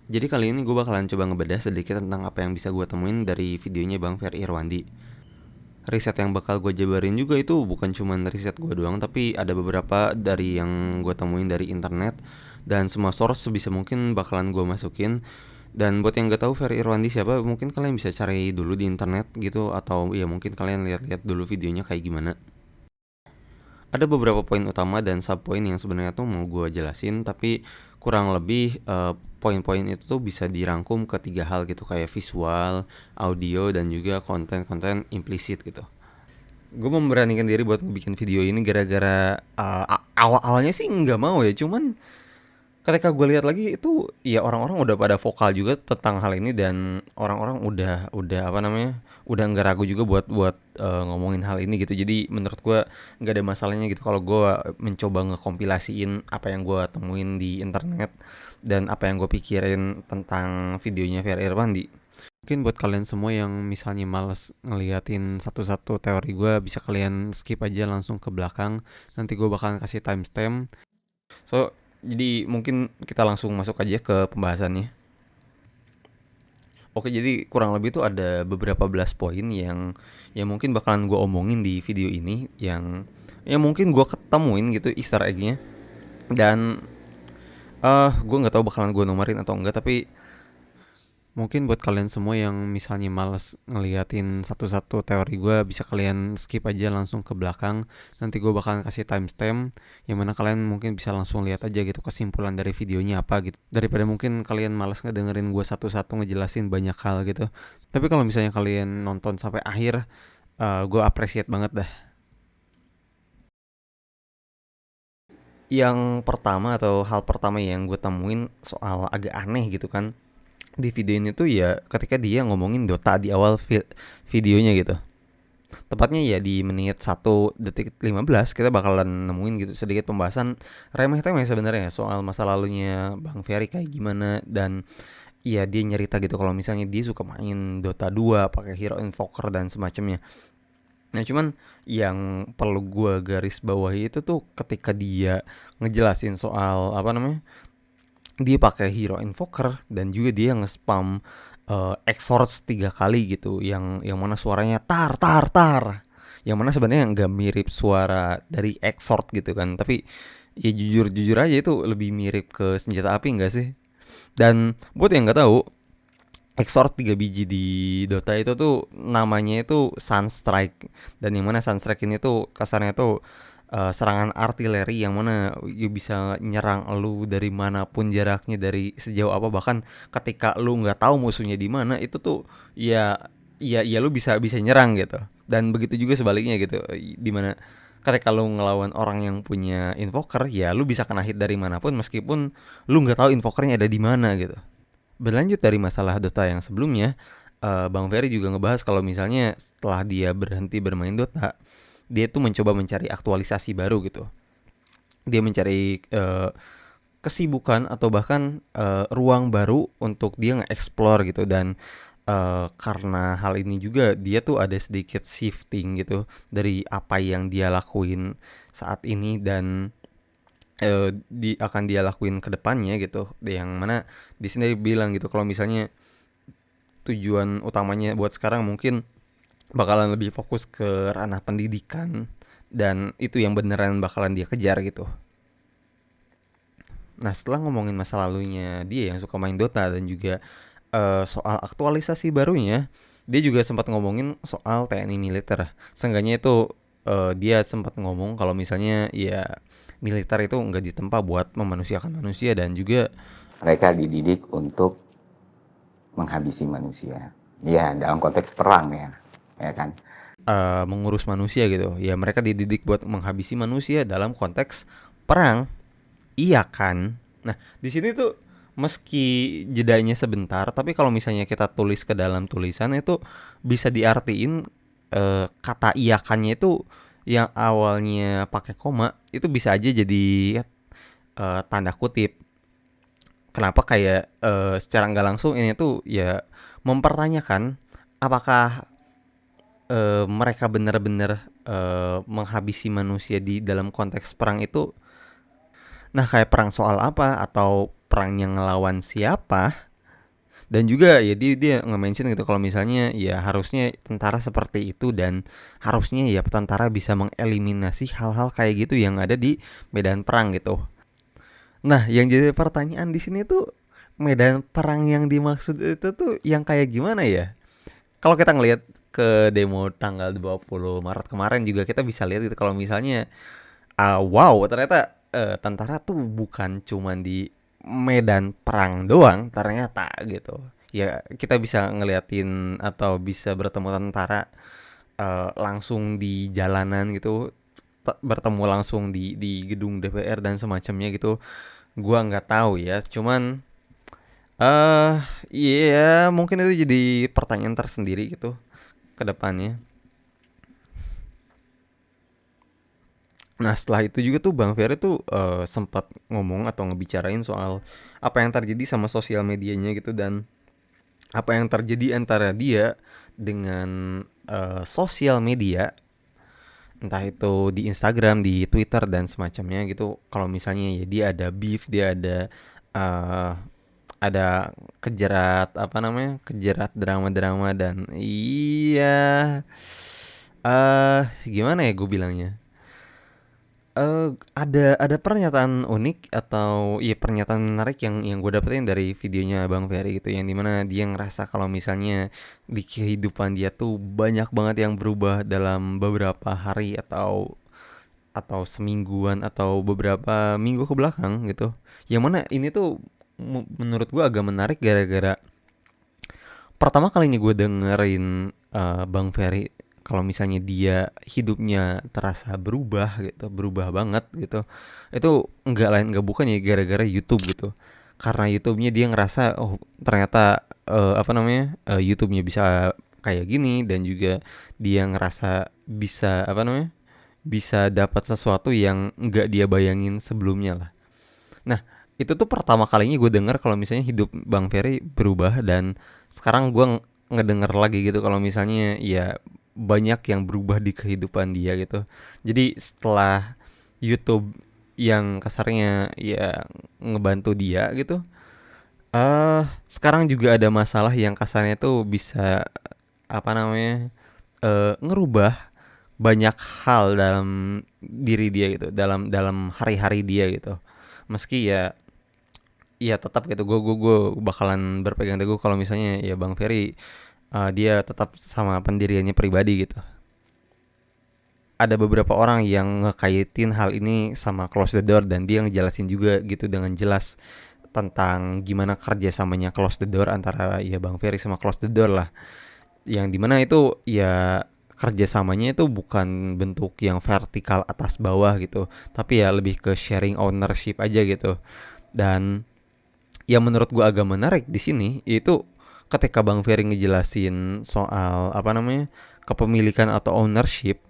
Jadi kali ini gue bakalan coba ngebedah sedikit tentang apa yang bisa gue temuin dari videonya Bang Ferry Irwandi. Riset yang bakal gue jabarin juga itu bukan cuma riset gue doang, tapi ada beberapa dari yang gue temuin dari internet. Dan semua source sebisa mungkin bakalan gue masukin. Dan buat yang gak tahu Ferry Irwandi siapa, mungkin kalian bisa cari dulu di internet gitu. Atau ya mungkin kalian lihat-lihat dulu videonya kayak gimana. Ada beberapa poin utama dan subpoin yang sebenarnya tuh mau gue jelasin, tapi kurang lebih poin-poin itu tuh bisa dirangkum ke 3 hal gitu, kayak visual, audio, dan juga konten-konten implisit gitu. Gue memberanikan diri buat bikin video ini gara-gara awal-awalnya sih nggak mau ya, cuman ketika gue lihat lagi itu ya orang-orang udah pada vokal juga tentang hal ini, dan orang-orang udah apa namanya, udah nggak ragu juga buat buat ngomongin hal ini gitu. Jadi menurut gue nggak ada masalahnya gitu kalau gue mencoba ngekompilasiin apa yang gue temuin di internet dan apa yang gue pikirin tentang videonya Ferry Irwandi. Mungkin buat kalian semua yang misalnya males ngeliatin satu-satu teori gue, bisa kalian skip aja langsung ke belakang. Nanti gue bakalan kasih timestamp. So, jadi mungkin kita langsung masuk aja ke pembahasannya. Oke, jadi kurang lebih tuh ada beberapa belas poin yang mungkin bakalan gue omongin di video ini, yang mungkin gue ketemuin gitu Easter egg-nya. Dan gue nggak tahu bakalan gue nomorin atau enggak, tapi mungkin buat kalian semua yang misalnya males ngeliatin satu-satu teori gue, bisa kalian skip aja langsung ke belakang. Nanti gue bakalan kasih timestamp, yang mana kalian mungkin bisa langsung lihat aja gitu kesimpulan dari videonya apa gitu. Daripada mungkin kalian males ngedengerin gue satu-satu ngejelasin banyak hal gitu. Tapi kalau misalnya kalian nonton sampai akhir, gue appreciate banget dah. Yang pertama atau hal pertama yang gue temuin soal agak aneh gitu kan di video ini tuh, ya ketika dia ngomongin Dota di awal videonya gitu. Tepatnya ya di menit 1 detik 15 kita bakalan nemuin gitu sedikit pembahasan remeh-temeh sebenarnya soal masa lalunya Bang Ferry kayak gimana. Dan ya dia nyerita gitu kalau misalnya dia suka main Dota 2 pakai Hero Invoker dan semacamnya. Nah cuman yang perlu gua garis bawahi itu tuh ketika dia ngejelasin soal apa namanya, dia pakai Hero Invoker dan juga dia nge-spam Exorts 3 kali gitu, yang mana suaranya tar tar tar, yang mana sebenarnya nggak mirip suara dari Exort gitu kan, tapi ya jujur jujur aja itu lebih mirip ke senjata api nggak sih. Dan buat yang nggak tahu, Exort 3 biji di Dota itu tuh namanya itu Sunstrike, dan yang mana Sunstrike ini tuh kasarnya tuh serangan artileri yang mana bisa nyerang lu dari manapun jaraknya, dari sejauh apa, bahkan ketika lu nggak tahu musuhnya di mana itu tuh ya ya lu bisa bisa nyerang gitu. Dan begitu juga sebaliknya gitu, di mana ketika lu ngelawan orang yang punya invoker, ya lu bisa kena hit dari manapun meskipun lu nggak tahu invokernya ada di mana gitu. Berlanjut dari masalah Dota yang sebelumnya, Bang Ferry juga ngebahas kalau misalnya setelah dia berhenti bermain Dota, dia tuh mencoba mencari aktualisasi baru gitu. Dia mencari kesibukan atau bahkan ruang baru untuk dia nge-explore gitu. Dan karena hal ini juga dia tuh ada sedikit shifting gitu dari apa yang dia lakuin saat ini dan akan dia lakuin ke depannya gitu. Yang mana di sini dia bilang gitu kalau misalnya tujuan utamanya buat sekarang mungkin bakalan lebih fokus ke ranah pendidikan, dan itu yang beneran bakalan dia kejar gitu. Nah setelah ngomongin masa lalunya dia yang suka main Dota dan juga soal aktualisasi barunya, dia juga sempat ngomongin soal TNI militer. Seenggaknya itu dia sempat ngomong kalau misalnya ya militer itu nggak ditempa buat memanusiakan manusia, dan juga mereka dididik untuk menghabisi manusia. Ya, dalam konteks perang ya kan. mengurus manusia gitu. Ya mereka dididik buat menghabisi manusia dalam konteks perang. Iya kan? Nah, di sini tuh meski jedanya sebentar, tapi kalau misalnya kita tulis ke dalam tulisan itu bisa diartiin kata iyakannya itu yang awalnya pakai koma itu bisa aja jadi tanda kutip. Kenapa kayak secara nggak langsung ini tuh ya mempertanyakan apakah mereka benar-benar menghabisi manusia di dalam konteks perang itu. Nah, kayak perang soal apa atau perang yang ngelawan siapa? Dan juga ya dia nge-mention gitu kalau misalnya ya harusnya tentara seperti itu, dan harusnya ya tentara bisa mengeliminasi hal-hal kayak gitu yang ada di medan perang gitu. Nah, yang jadi pertanyaan di sini tuh, medan perang yang dimaksud itu tuh yang kayak gimana ya? Kalau kita ngelihat ke demo tanggal 20 Maret kemarin juga kita bisa lihat gitu kalau misalnya wow, ternyata tentara tuh bukan cuman di medan perang doang ternyata gitu. Ya, kita bisa ngeliatin atau bisa bertemu tentara langsung di jalanan gitu, bertemu langsung di gedung DPR dan semacamnya gitu. Gua nggak tahu ya, cuman eh iya mungkin itu jadi pertanyaan tersendiri gitu ke depannya. Nah, setelah itu juga tuh Bang Ferry tuh sempat ngomong atau ngebicarain soal apa yang terjadi sama sosial medianya gitu, dan apa yang terjadi antara dia dengan sosial media, entah itu di Instagram, di Twitter dan semacamnya gitu. Kalau misalnya ya dia ada beef, dia uh, ada kejerat apa namanya, kejerat drama-drama, dan iya gimana ya gue bilangnya, ada pernyataan unik atau iya pernyataan menarik yang gue dapetin dari videonya Bang Ferry gitu, yang dimana dia ngerasa kalau misalnya di kehidupan dia tuh banyak banget yang berubah dalam beberapa hari atau semingguan atau beberapa minggu ke belakang gitu. Yang mana ini tuh menurut gue agak menarik gara-gara pertama kalinya gue dengerin Bang Ferry kalau misalnya dia hidupnya terasa berubah gitu, berubah banget gitu. Itu nggak lain nggak bukan ya gara-gara YouTube gitu. Karena YouTube-nya dia ngerasa oh ternyata apa namanya YouTube-nya bisa kayak gini, dan juga dia ngerasa bisa apa namanya bisa dapat sesuatu yang nggak dia bayangin sebelumnya lah. Nah, itu tuh pertama kalinya gue denger kalau misalnya hidup Bang Ferry berubah, dan sekarang gue ngedenger lagi gitu kalau misalnya ya banyak yang berubah di kehidupan dia gitu. Jadi setelah YouTube yang kasarnya ya ngebantu dia gitu, sekarang juga ada masalah yang kasarnya tuh bisa apa namanya ngerubah banyak hal dalam diri dia gitu, dalam dalam hari-hari dia gitu. Meski ya tetap gitu, gue bakalan berpegang teguh kalau misalnya ya Bang Ferry dia tetap sama pendiriannya pribadi gitu. Ada beberapa orang yang ngekaitin hal ini sama Close the Door, dan dia ngejelasin juga gitu dengan jelas tentang gimana kerjasamanya Close the Door antara ya Bang Ferry sama Close the Door lah, yang dimana itu ya kerjasamanya itu bukan bentuk yang vertikal atas bawah gitu, tapi ya lebih ke sharing ownership aja gitu. Dan yang menurut gua agak menarik di sini itu ketika Bang Ferry ngejelasin soal apa namanya kepemilikan atau ownership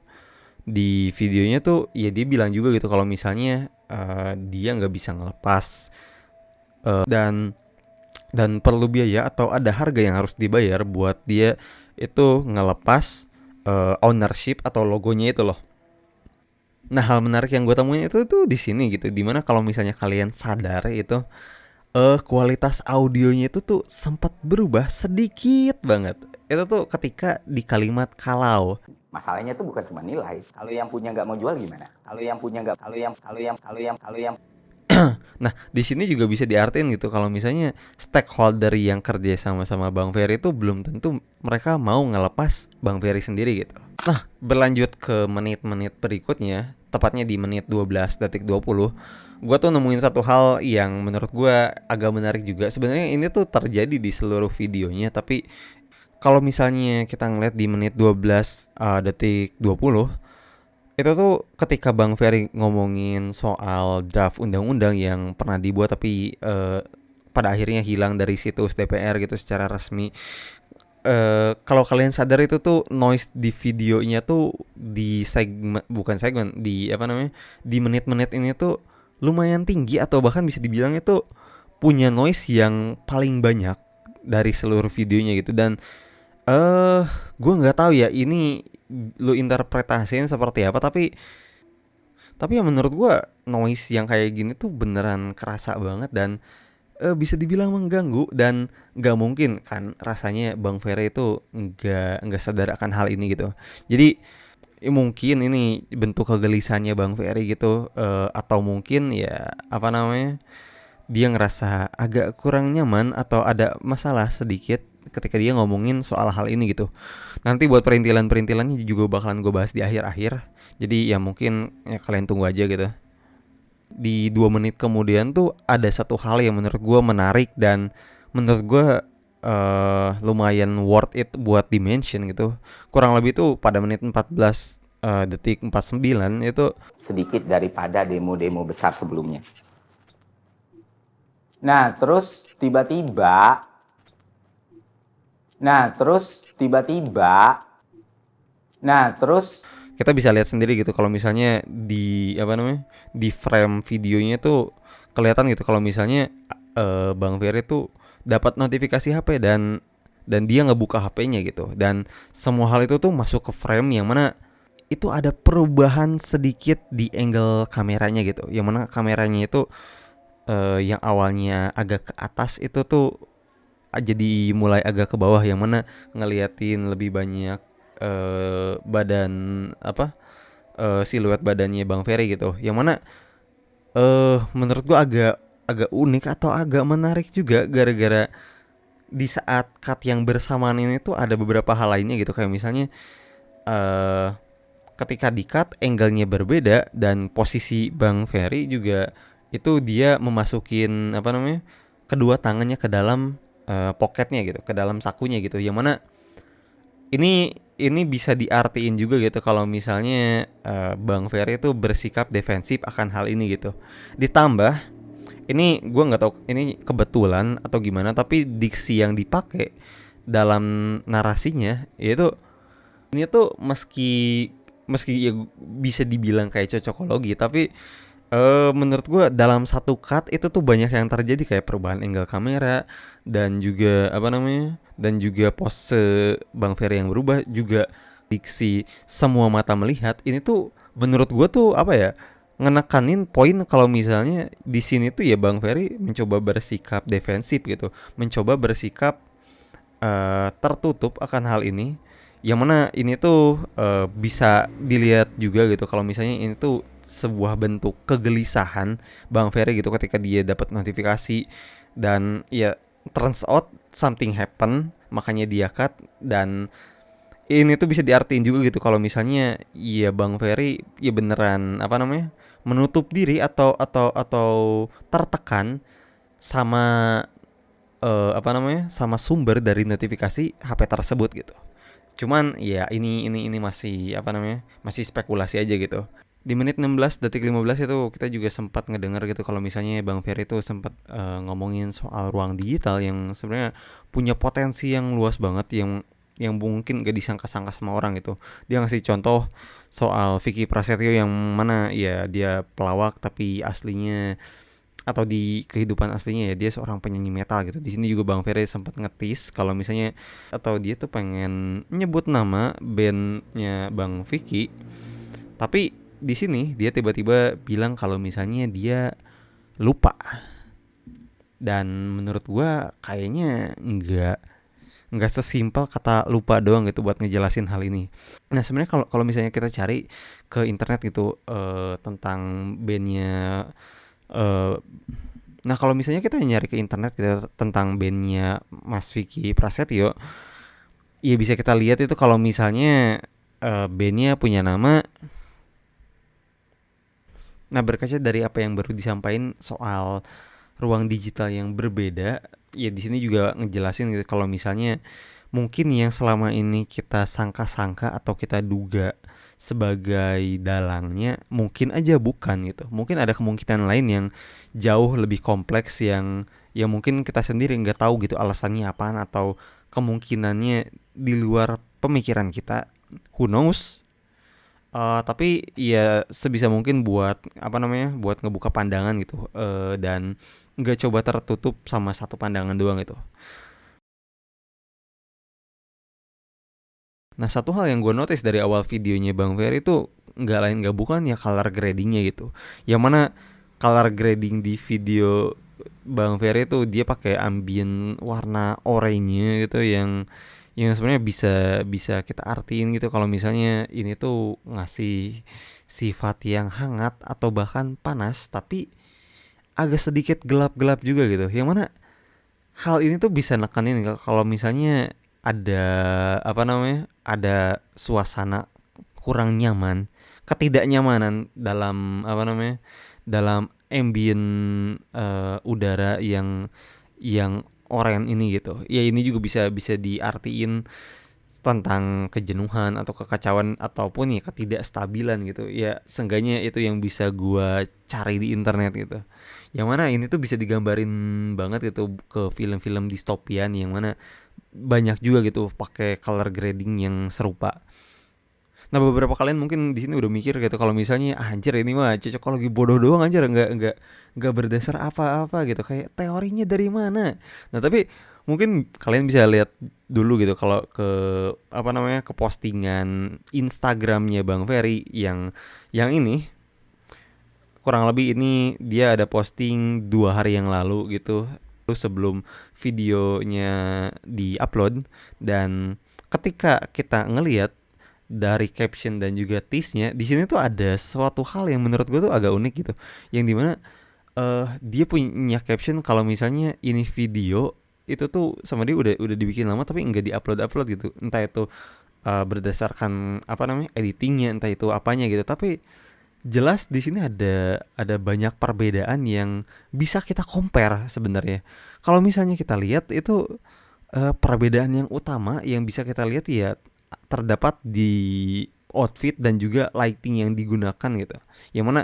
di videonya tuh, ya dia bilang juga gitu kalau misalnya dia nggak bisa ngelepas dan perlu biaya atau ada harga yang harus dibayar buat dia itu ngelepas ownership atau logonya itu loh. Nah, hal menarik yang gue temuin itu tuh di sini gitu, dimana kalau misalnya kalian sadar itu kualitas audionya itu tuh sempat berubah sedikit banget. Itu tuh ketika di kalimat kalau. Masalahnya itu bukan cuma nilai. Kalau yang punya nggak mau jual gimana? Kalau yang punya nggak, Nah, di sini juga bisa diartiin gitu kalau misalnya stakeholder yang kerja sama Bang Ferry itu belum tentu mereka mau ngelepas Bang Ferry sendiri gitu. Nah, berlanjut ke menit-menit berikutnya, tepatnya di menit 12:20, gue tuh nemuin satu hal yang menurut gue agak menarik juga. Sebenarnya ini tuh terjadi di seluruh videonya, tapi kalau misalnya kita ngeliat di menit 12:20, itu tuh ketika Bang Ferry ngomongin soal draft undang-undang yang pernah dibuat tapi pada akhirnya hilang dari situs DPR gitu secara resmi. Kalau kalian sadar itu tuh noise di videonya tuh di segmen, bukan segmen, di apa namanya, di menit-menit ini tuh lumayan tinggi, atau bahkan bisa dibilang itu punya noise yang paling banyak dari seluruh videonya gitu. Dan eh gue nggak tahu ya ini lu interpretasiin seperti apa, tapi ya menurut gue noise yang kayak gini tuh beneran kerasa banget. Dan bisa dibilang mengganggu dan nggak mungkin kan rasanya Bang Ferry itu nggak sadar akan hal ini gitu. Jadi mungkin ini bentuk kegelisahannya Bang Ferry gitu, atau mungkin ya apa namanya, dia ngerasa agak kurang nyaman atau ada masalah sedikit ketika dia ngomongin soal hal ini gitu. Nanti buat perintilan-perintilannya juga bakalan gue bahas di akhir-akhir. Jadi ya mungkin ya kalian tunggu aja gitu. Di 2 menit kemudian tuh ada satu hal yang menurut gue menarik dan menurut gue lumayan worth it buat dimension gitu. Kurang lebih tuh pada menit 14 detik 49 itu sedikit daripada demo-demo besar sebelumnya. Nah, terus tiba-tiba kita bisa lihat sendiri gitu kalau misalnya di apa namanya, di frame videonya tuh kelihatan gitu kalau misalnya Bang Ferry tuh dapat notifikasi HP dan dia ngebuka HP-nya gitu, dan semua hal itu tuh masuk ke frame yang mana itu ada perubahan sedikit di angle kameranya gitu, yang mana kameranya itu yang awalnya agak ke atas itu tuh jadi mulai agak ke bawah, yang mana ngeliatin lebih banyak badan apa, siluet badannya Bang Ferry gitu, yang mana menurut gua agak agak unik atau agak menarik juga gara-gara di saat cut yang bersamaan ini tuh ada beberapa hal lainnya gitu, kayak misalnya eh ketika di cut angle-nya berbeda dan posisi Bang Ferry juga itu dia memasukin apa namanya, kedua tangannya ke dalam pocketnya gitu, ke dalam sakunya gitu, yang mana ini bisa diartiin juga gitu kalau misalnya Bang Ferry itu bersikap defensif akan hal ini gitu. Ditambah ini gue nggak tahu ini kebetulan atau gimana, tapi diksi yang dipakai dalam narasinya yaitu ini tuh meski meski ya bisa dibilang kayak cocokologi, tapi menurut gue dalam satu cut itu tuh banyak yang terjadi kayak perubahan angle kamera dan juga apa namanya, dan juga pose Bang Ferry yang berubah, juga diksi semua mata melihat. Ini tuh menurut gue tuh apa ya, ngenekanin poin kalau misalnya di sini tuh ya Bang Ferry mencoba bersikap defensif gitu, mencoba bersikap tertutup akan hal ini, yang mana ini tuh bisa dilihat juga gitu kalau misalnya ini tuh sebuah bentuk kegelisahan Bang Ferry gitu ketika dia dapat notifikasi dan ya turns out something happen makanya dia cut. Dan ini tuh bisa diartiin juga gitu kalau misalnya ya Bang Ferry ya beneran apa namanya, menutup diri atau tertekan sama apa namanya, sama sumber dari notifikasi HP tersebut gitu. Cuman ya ini masih apa namanya, masih spekulasi aja gitu. Di menit 16 detik 15 itu kita juga sempat ngedengar gitu kalau misalnya Bang Ferry itu sempat ngomongin soal ruang digital yang sebenarnya punya potensi yang luas banget, yang mungkin gak disangka-sangka sama orang gitu. Dia ngasih contoh soal Vicky Prasetyo yang mana ya dia pelawak tapi aslinya atau di kehidupan aslinya ya dia seorang penyanyi metal gitu. Di sini juga Bang Ferry sempat ngetis kalau misalnya atau dia tuh pengen nyebut nama bandnya Bang Vicky, tapi di sini dia tiba-tiba bilang kalau misalnya dia lupa. Dan menurut gua kayaknya nggak sesimpel kata lupa doang gitu buat ngejelasin hal ini. Nah sebenarnya kalau kalau misalnya kita cari ke internet gitu tentang bandnya, eh nah kalau misalnya kita nyari ke internet kita tentang bandnya Mas Vicky Prasetyo, ya bisa kita lihat itu kalau misalnya bandnya punya nama. Nah berkaca dari apa yang baru disampaikan soal ruang digital yang berbeda, ya di sini juga ngejelasin gitu kalau misalnya mungkin yang selama ini kita sangka-sangka atau kita duga sebagai dalangnya mungkin aja bukan gitu. Mungkin ada kemungkinan lain yang jauh lebih kompleks yang mungkin kita sendiri nggak tahu gitu alasannya apaan atau kemungkinannya di luar pemikiran kita. Who knows? Tapi ya sebisa mungkin buat apa namanya, buat ngebuka pandangan gitu, dan nggak coba tertutup sama satu pandangan doang gitu. Nah satu hal yang gue notice dari awal videonya Bang Ferry itu nggak bukan ya color gradingnya gitu. Yang mana color grading di video Bang Ferry tuh dia pakai ambient warna oranye gitu yang sebenarnya bisa bisa kita artiin gitu kalau misalnya ini tuh ngasih sifat yang hangat atau bahkan panas tapi agak sedikit gelap-gelap juga gitu. Yang mana hal ini tuh bisa nekanin kalau misalnya ada apa namanya? Ada suasana kurang nyaman, ketidaknyamanan dalam apa namanya? Dalam ambient udara yang oren ini gitu. Ya ini juga bisa bisa diartiin tentang kejenuhan atau kekacauan ataupun ya ketidakstabilan gitu. Ya seenggaknya itu yang bisa gua cari di internet gitu. Yang mana ini tuh bisa digambarin banget gitu ke film-film distopian yang mana banyak juga gitu pakai color grading yang serupa. Nah beberapa kalian mungkin di sini udah mikir gitu kalau misalnya anjir ini mah cocokologi bodoh doang anjir nggak berdasar apa-apa gitu kayak teorinya dari mana. Nah tapi mungkin kalian bisa lihat dulu gitu kalau ke apa namanya ke postingan Instagramnya Bang Ferry yang ini kurang lebih ini dia ada posting 2 hari yang lalu gitu sebelum videonya diupload dan ketika kita ngelihat dari caption dan juga tease-nya di sini tuh ada suatu hal yang menurut gue tuh agak unik gitu yang dimana dia punya caption kalau misalnya ini video itu tuh sama dia udah dibikin lama tapi nggak diupload gitu entah itu berdasarkan apa namanya editingnya entah itu apanya gitu tapi jelas di sini ada banyak perbedaan yang bisa kita compare sebenarnya kalau misalnya kita lihat itu perbedaan yang utama yang bisa kita lihat ya terdapat di outfit dan juga lighting yang digunakan gitu. Yang mana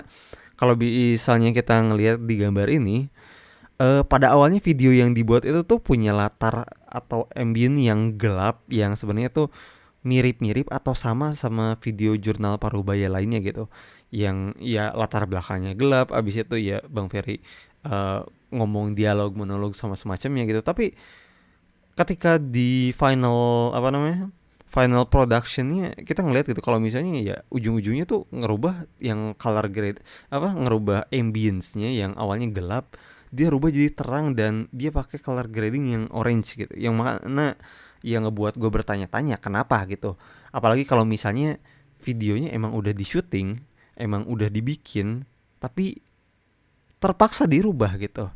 kalau misalnya kita ngelihat di gambar ini, pada awalnya video yang dibuat itu tuh punya latar atau ambient yang gelap yang sebenarnya tuh mirip-mirip atau sama video jurnal Parubaya lainnya gitu. Yang ya latar belakangnya gelap, abis itu ya Bang Ferry eh, ngomong dialog monolog sama semacamnya gitu. Tapi ketika di final apa namanya final productionnya kita ngeliat gitu kalau misalnya ya ujung-ujungnya tuh ngerubah yang color grade apa ngerubah ambience-nya yang awalnya gelap dia rubah jadi terang dan dia pakai color grading yang orange gitu yang mana yang ngebuat gue bertanya-tanya kenapa gitu apalagi kalau misalnya videonya emang udah di syuting emang udah dibikin tapi terpaksa dirubah gitu.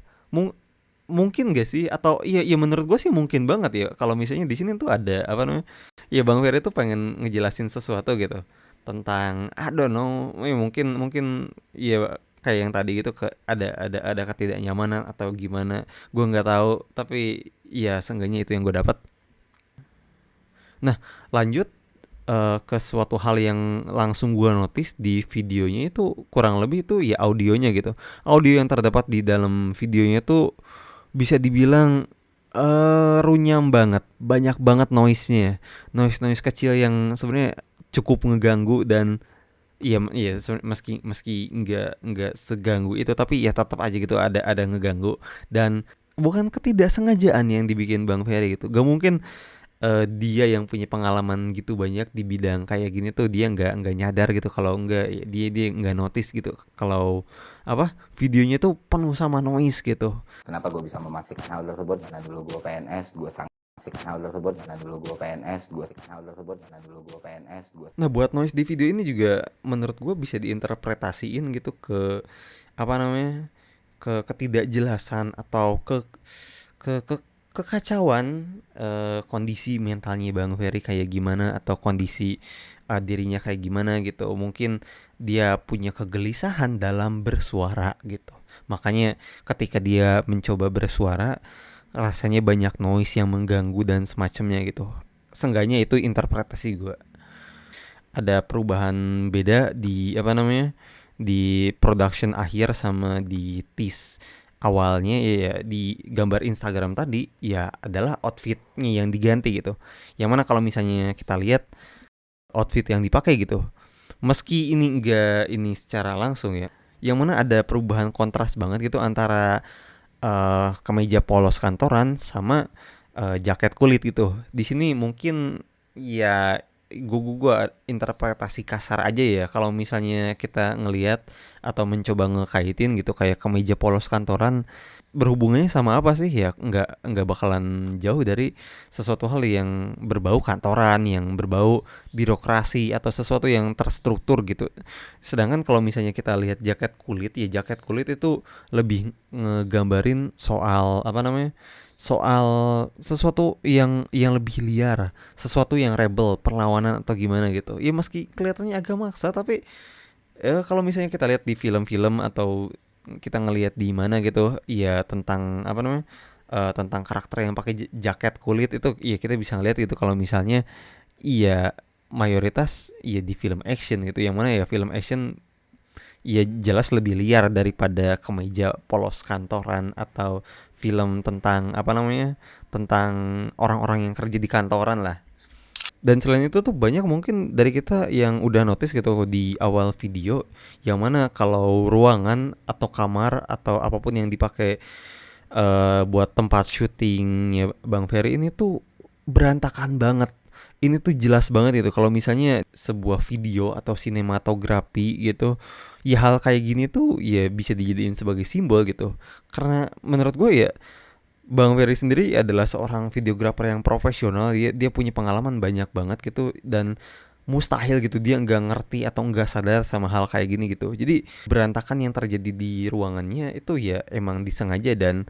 Mungkin gak sih atau iya menurut gue sih mungkin banget ya kalau misalnya di sini tuh ada apa namanya ya Bang Ferry tuh pengen ngejelasin sesuatu gitu tentang I don't know ya mungkin mungkin ya kayak yang tadi gitu ada ketidaknyamanan atau gimana gue nggak tahu tapi ya seenggaknya itu yang gue dapat. Nah lanjut ke suatu hal yang langsung gue notice di videonya itu kurang lebih itu ya audionya gitu audio yang terdapat di dalam videonya tuh bisa dibilang runyam banget, banyak banget noise-nya. Noise-noise kecil yang sebenarnya cukup ngeganggu dan iya meski meski nggak seganggu itu tapi ya tetap aja gitu ada ngeganggu dan bukan ketidaksengajaan yang dibikin Bang Ferry gitu. Gak mungkin dia yang punya pengalaman gitu banyak di bidang kayak gini tuh dia nggak nyadar gitu kalau nggak dia nggak notice gitu kalau apa videonya tuh penuh sama noise gitu. Kenapa gue bisa memastikan hal tersebut? Karena dulu gue PNS, gue sangat memastikan hal tersebut. Karena dulu gue PNS, gue memastikan hal tersebut. Karena dulu gue PNS, gue. Nah buat noise di video ini juga menurut gue bisa diinterpretasiin gitu ke apa namanya ke ketidakjelasan atau ke kekacauan kondisi mentalnya Bang Ferry kayak gimana atau kondisi dirinya kayak gimana gitu mungkin dia punya kegelisahan dalam bersuara gitu makanya ketika dia mencoba bersuara rasanya banyak noise yang mengganggu dan semacamnya gitu seenggaknya itu interpretasi gue ada perubahan beda di apa namanya di production akhir sama di tease awalnya ya di gambar Instagram tadi ya adalah outfitnya yang diganti gitu yang mana kalau misalnya kita lihat outfit yang dipakai gitu meski ini enggak ini secara langsung ya yang mana ada perubahan kontras banget gitu antara kemeja polos kantoran sama jaket kulit gitu. Di sini mungkin ya gua interpretasi kasar aja ya kalau misalnya kita ngelihat atau mencoba ngekaitin gitu kayak kemeja polos kantoran berhubungannya sama apa sih ya, nggak bakalan jauh dari sesuatu hal yang berbau kantoran, yang berbau birokrasi atau sesuatu yang terstruktur gitu. Sedangkan kalau misalnya kita lihat jaket kulit, ya jaket kulit itu lebih ngegambarin soal apa namanya, soal sesuatu yang lebih liar, sesuatu yang rebel, perlawanan atau gimana gitu. Ya meski kelihatannya agak maksa, tapi kalau misalnya kita lihat di film-film atau kita ngelihat di mana gitu, ya tentang apa namanya, tentang karakter yang pakai jaket kulit itu, ya kita bisa ngelihat gitu kalau misalnya, iya mayoritas ya di film action gitu, yang mana ya film action ya jelas lebih liar daripada kemeja polos kantoran atau film tentang apa namanya, tentang orang-orang yang kerja di kantoran lah. Dan selain itu tuh banyak mungkin dari kita yang udah notice gitu di awal video, yang mana kalau ruangan atau kamar atau apapun yang dipakai buat tempat syutingnya Bang Ferry ini tuh berantakan banget. Ini tuh jelas banget gitu kalau misalnya sebuah video atau sinematografi gitu, ya hal kayak gini tuh ya bisa dijadiin sebagai simbol gitu. Karena menurut gue ya Bang Ferry sendiri adalah seorang videografer yang profesional, dia punya pengalaman banyak banget gitu, dan mustahil gitu dia nggak ngerti atau nggak sadar sama hal kayak gini gitu. Jadi berantakan yang terjadi di ruangannya itu ya emang disengaja, dan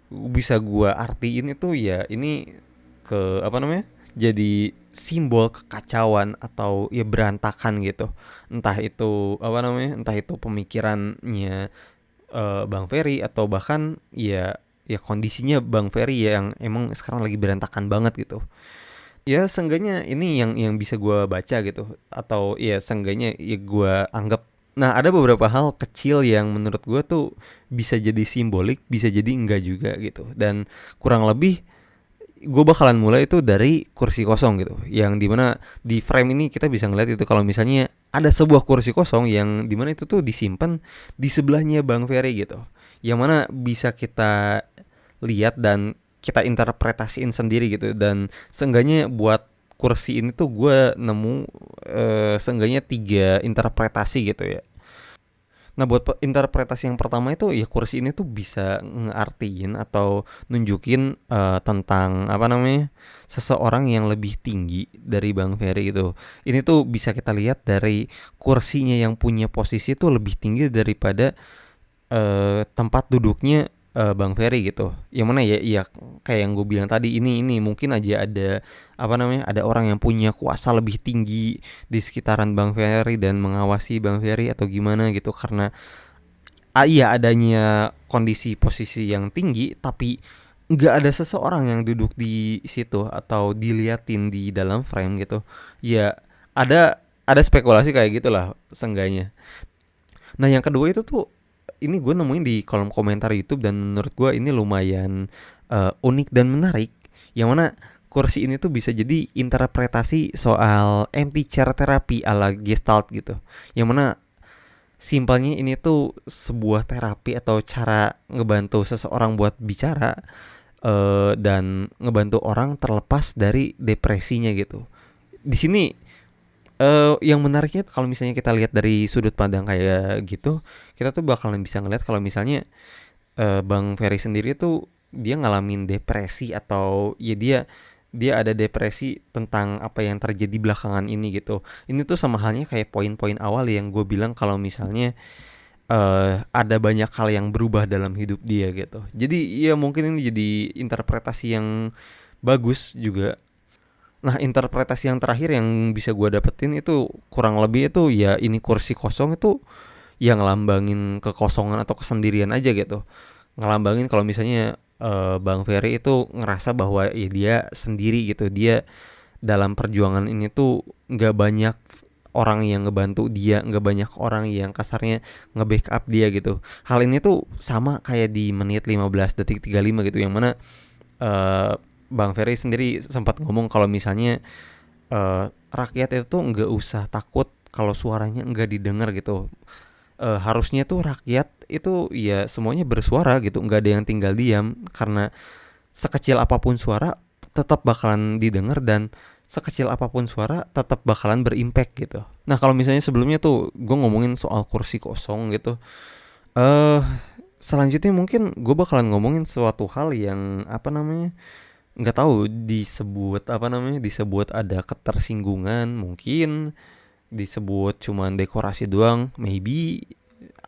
bisa gua artiin itu ya ini ke apa namanya, jadi simbol kekacauan atau ya berantakan gitu. Entah itu apa namanya, entah itu pemikirannya Bang Ferry atau bahkan ya kondisinya Bang Ferry yang emang sekarang lagi berantakan banget gitu. Ya seenggaknya ini yang bisa gue baca gitu, atau ya seenggaknya ya gue anggap. Nah ada beberapa hal kecil yang menurut gue tuh bisa jadi simbolik, bisa jadi enggak juga gitu. Dan kurang lebih gue bakalan mulai itu dari kursi kosong gitu, yang dimana di frame ini kita bisa ngeliat itu kalau misalnya ada sebuah kursi kosong yang dimana itu tuh disimpan di sebelahnya Bang Ferry gitu, yang mana bisa kita lihat dan kita interpretasiin sendiri gitu. Dan seenggaknya buat kursi ini tuh gue nemu seenggaknya 3 interpretasi gitu ya. Nah buat interpretasi yang pertama itu ya kursi ini tuh bisa ngeartiin atau nunjukin tentang apa namanya, seseorang yang lebih tinggi dari Bang Ferry gitu. Ini tuh bisa kita lihat dari kursinya yang punya posisi tuh lebih tinggi daripada tempat duduknya Bang Ferry gitu. Yang mana ya, iya kayak yang gue bilang tadi, ini mungkin aja ada apa namanya, ada orang yang punya kuasa lebih tinggi di sekitaran Bang Ferry dan mengawasi Bang Ferry atau gimana gitu, karena iya adanya kondisi posisi yang tinggi tapi nggak ada seseorang yang duduk di situ atau diliatin di dalam frame gitu. Ya ada spekulasi kayak gitulah seenggaknya. Nah yang kedua itu tuh ini gue nemuin di kolom komentar YouTube, dan menurut gue ini lumayan unik dan menarik, yang mana kursi ini tuh bisa jadi interpretasi soal empty chair terapi ala Gestalt gitu, yang mana simpelnya ini tuh sebuah terapi atau cara ngebantu seseorang buat bicara dan ngebantu orang terlepas dari depresinya gitu. Di sini yang menariknya kalau misalnya kita lihat dari sudut pandang kayak gitu, kita tuh bakalan bisa ngeliat kalau misalnya Bang Ferry sendiri tuh dia ngalamin depresi, atau ya dia ada depresi tentang apa yang terjadi belakangan ini gitu. Ini tuh sama halnya kayak poin-poin awal yang gue bilang kalau misalnya ada banyak hal yang berubah dalam hidup dia gitu. Jadi ya mungkin ini jadi interpretasi yang bagus juga. Nah interpretasi yang terakhir yang bisa gue dapetin itu kurang lebih itu ya ini kursi kosong itu yang ngelambangin kekosongan atau kesendirian aja gitu. Ngelambangin kalau misalnya Bang Ferry itu ngerasa bahwa ya dia sendiri gitu. Dia dalam perjuangan ini tuh nggak banyak orang yang ngebantu dia, nggak banyak orang yang kasarnya nge-backup dia gitu. Hal ini tuh sama kayak di menit 15:35 gitu, yang mana Bang Ferry sendiri sempat ngomong kalau misalnya rakyat itu tuh nggak usah takut kalau suaranya nggak didengar gitu. Harusnya tuh rakyat itu ya semuanya bersuara gitu, nggak ada yang tinggal diam, karena sekecil apapun suara tetap bakalan didengar, dan sekecil apapun suara tetap bakalan berimpact gitu. Nah kalau misalnya sebelumnya tuh gue ngomongin soal kursi kosong gitu, eh selanjutnya mungkin gue bakalan ngomongin suatu hal yang apa namanya, nggak tahu disebut apa namanya, disebut ada ketersinggungan mungkin, disebut cuman dekorasi doang maybe,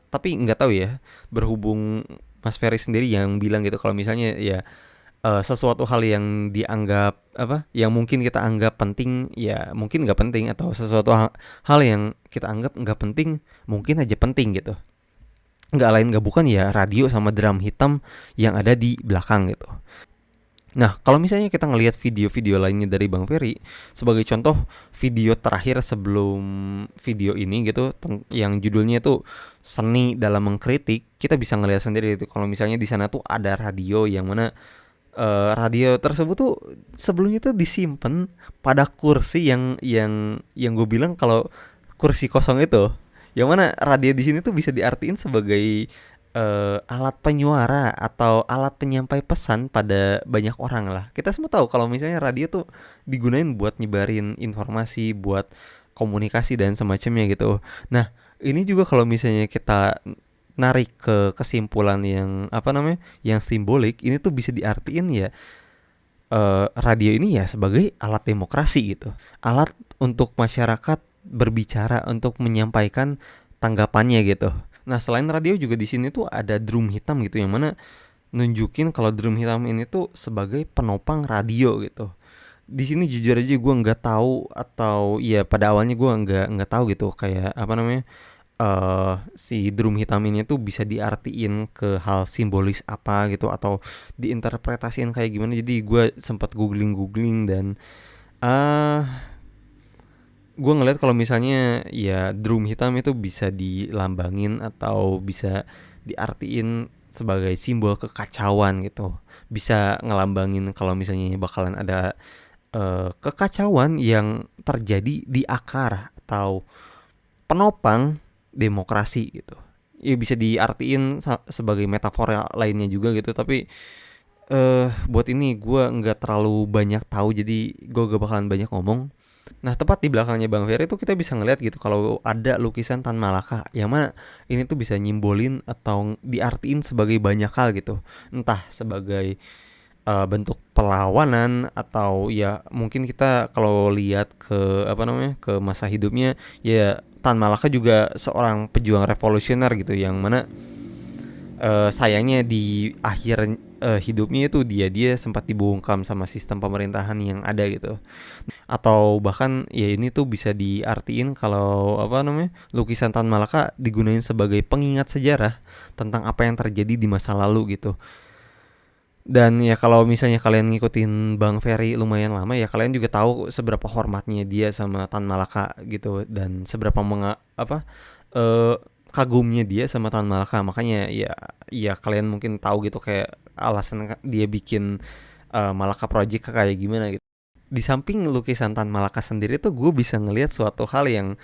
tapi nggak tahu ya. Berhubung Mas Ferry sendiri yang bilang gitu kalau misalnya ya sesuatu hal yang dianggap apa yang mungkin kita anggap penting ya mungkin nggak penting, atau sesuatu hal yang kita anggap nggak penting mungkin aja penting gitu. Nggak lain nggak bukan ya radio sama drum hitam yang ada di belakang gitu. Nah, kalau misalnya kita ngelihat video-video lainnya dari Bang Ferry, sebagai contoh video terakhir sebelum video ini gitu, yang judulnya tuh seni dalam mengkritik, kita bisa ngelihat sendiri itu kalau misalnya di sana tuh ada radio yang mana radio tersebut tuh sebelumnya tuh disimpan pada kursi yang gue bilang kalau kursi kosong itu, yang mana radio di sini tuh bisa diartiin sebagai alat penyuara atau alat penyampai pesan pada banyak orang lah. Kita semua tahu kalau misalnya radio tuh digunain buat nyebarin informasi, buat komunikasi dan semacamnya gitu. Nah, ini juga kalau misalnya kita narik ke kesimpulan yang apa namanya, yang simbolik, ini tuh bisa diartiin ya radio ini ya sebagai alat demokrasi gitu, alat untuk masyarakat berbicara, untuk menyampaikan tanggapannya gitu. Nah selain radio juga di sini tuh ada drum hitam gitu, yang mana nunjukin kalau drum hitam ini tuh sebagai penopang radio gitu. Di sini jujur aja gue nggak tahu, atau ya pada awalnya gue nggak tahu gitu kayak apa namanya, si drum hitam ini tuh bisa diartiin ke hal simbolis apa gitu, atau diinterpretasiin kayak gimana. Jadi gue sempat googling dan uh, gue ngeliat kalau misalnya ya drum hitam itu bisa dilambangin atau bisa diartiin sebagai simbol kekacauan gitu. Bisa ngelambangin kalau misalnya bakalan ada kekacauan yang terjadi di akar atau penopang demokrasi gitu. Ya bisa diartiin sebagai metafora lainnya juga gitu, tapi buat ini gue nggak terlalu banyak tahu, jadi gue gak bakalan banyak ngomong. Nah tepat di belakangnya Bang Ferry itu kita bisa ngeliat gitu kalau ada lukisan Tan Malaka, yang mana ini tuh bisa nyimbolin atau diartiin sebagai banyak hal gitu. Entah sebagai bentuk perlawanan, atau ya mungkin kita kalau lihat ke apa namanya, ke masa hidupnya ya Tan Malaka juga seorang pejuang revolusioner gitu, yang mana sayangnya di akhir hidupnya itu dia sempat dibungkam sama sistem pemerintahan yang ada gitu. Atau bahkan ya ini tuh bisa diartiin kalau apa namanya, lukisan Tan Malaka digunain sebagai pengingat sejarah tentang apa yang terjadi di masa lalu gitu. Dan ya kalau misalnya kalian ngikutin Bang Ferry lumayan lama ya kalian juga tahu seberapa hormatnya dia sama Tan Malaka gitu, dan seberapa eh, kagumnya dia sama Tan Malaka. Makanya ya kalian mungkin tahu gitu kayak alasan dia bikin Malaka Project kayak gimana gitu. Di samping lukisan Tan Malaka sendiri tuh gue bisa ngelihat suatu hal yang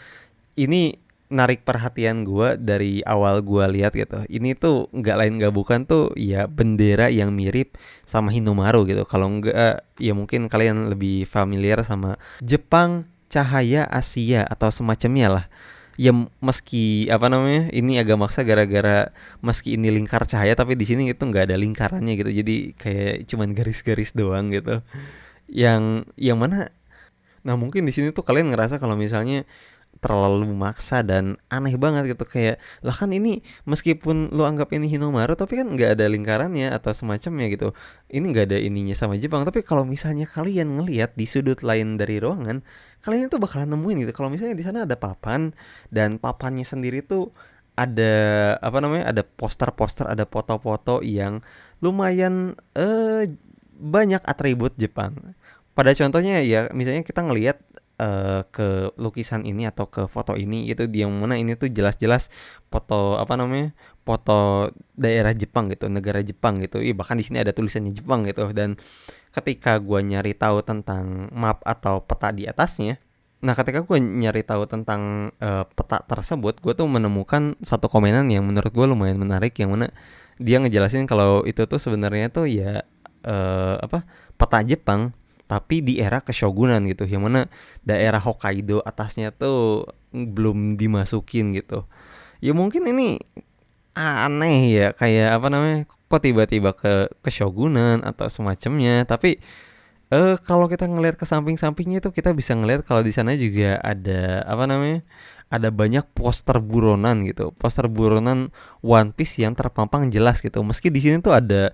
ini narik perhatian gue dari awal gue lihat gitu. Ini tuh nggak lain nggak bukan tuh ya bendera yang mirip sama Hinomaru gitu. Kalau nggak ya mungkin kalian lebih familiar sama Jepang Cahaya Asia atau semacamnya lah. Ya meski apa namanya ini agak maksa gara-gara meski ini lingkar cahaya tapi di sini itu nggak ada lingkarannya gitu. Jadi kayak cuman garis-garis doang gitu. Yang mana, nah mungkin di sini tuh kalian ngerasa kalau misalnya terlalu maksa dan aneh banget gitu, kayak lah kan ini meskipun lu anggap ini Hinomaru tapi kan nggak ada lingkarannya atau semacamnya gitu, ini nggak ada ininya sama Jepang. Tapi kalau misalnya kalian ngelihat di sudut lain dari ruangan, kalian tuh bakalan nemuin gitu kalau misalnya di sana ada papan, dan papannya sendiri tuh ada apa namanya, ada poster-poster, ada foto-foto yang lumayan banyak atribut Jepang. Pada contohnya ya misalnya kita ngelihat ke lukisan ini atau ke foto ini itu, di yang mana ini tuh jelas-jelas foto apa namanya, foto daerah Jepang gitu, negara Jepang gitu. Bahkan di sini ada tulisannya Jepang gitu. Dan ketika gua nyari tahu tentang map atau peta di atasnya, nah ketika gua nyari tahu tentang peta tersebut, gua tuh menemukan satu komenan yang menurut gua lumayan menarik, yang mana dia ngejelasin kalau itu tuh sebenarnya tuh ya apa, peta Jepang tapi di era Keshogunan gitu, yang mana daerah Hokkaido atasnya tuh belum dimasukin gitu. Ya mungkin ini aneh ya, kayak apa namanya, kok tiba-tiba ke Shogunan atau semacamnya. Tapi kalau kita ngelihat ke samping-sampingnya itu kita bisa ngelihat kalau di sana juga ada apa namanya, ada banyak poster buronan gitu, poster buronan One Piece yang terpampang jelas gitu. Meski di sini tuh ada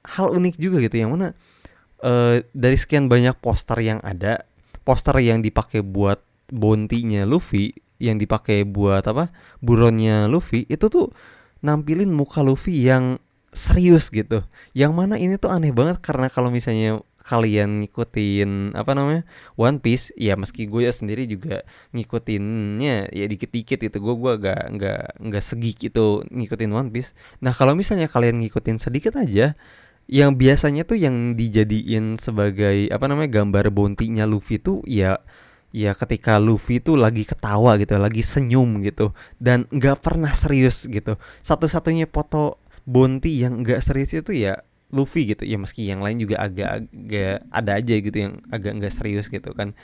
hal unik juga gitu, yang mana dari sekian banyak poster yang ada, poster yang dipakai buat bounty-nya Luffy, yang dipakai buat apa, buronnya Luffy, itu tuh nampilin muka Luffy yang serius gitu. Yang mana ini tuh aneh banget, karena kalau misalnya kalian ngikutin apa namanya One Piece, ya meski gue ya sendiri juga ngikutinnya ya dikit-dikit itu, gue gak segik itu ngikutin One Piece. Nah kalau misalnya kalian ngikutin sedikit aja, yang biasanya tuh yang dijadiin sebagai apa namanya gambar bounty-nya Luffy tuh ya ketika Luffy tuh lagi ketawa gitu, lagi senyum gitu, dan nggak pernah serius gitu. Satu-satunya foto bounty yang nggak serius itu ya Luffy gitu. Ya meski yang lain juga agak ada aja gitu yang agak nggak serius gitu kan.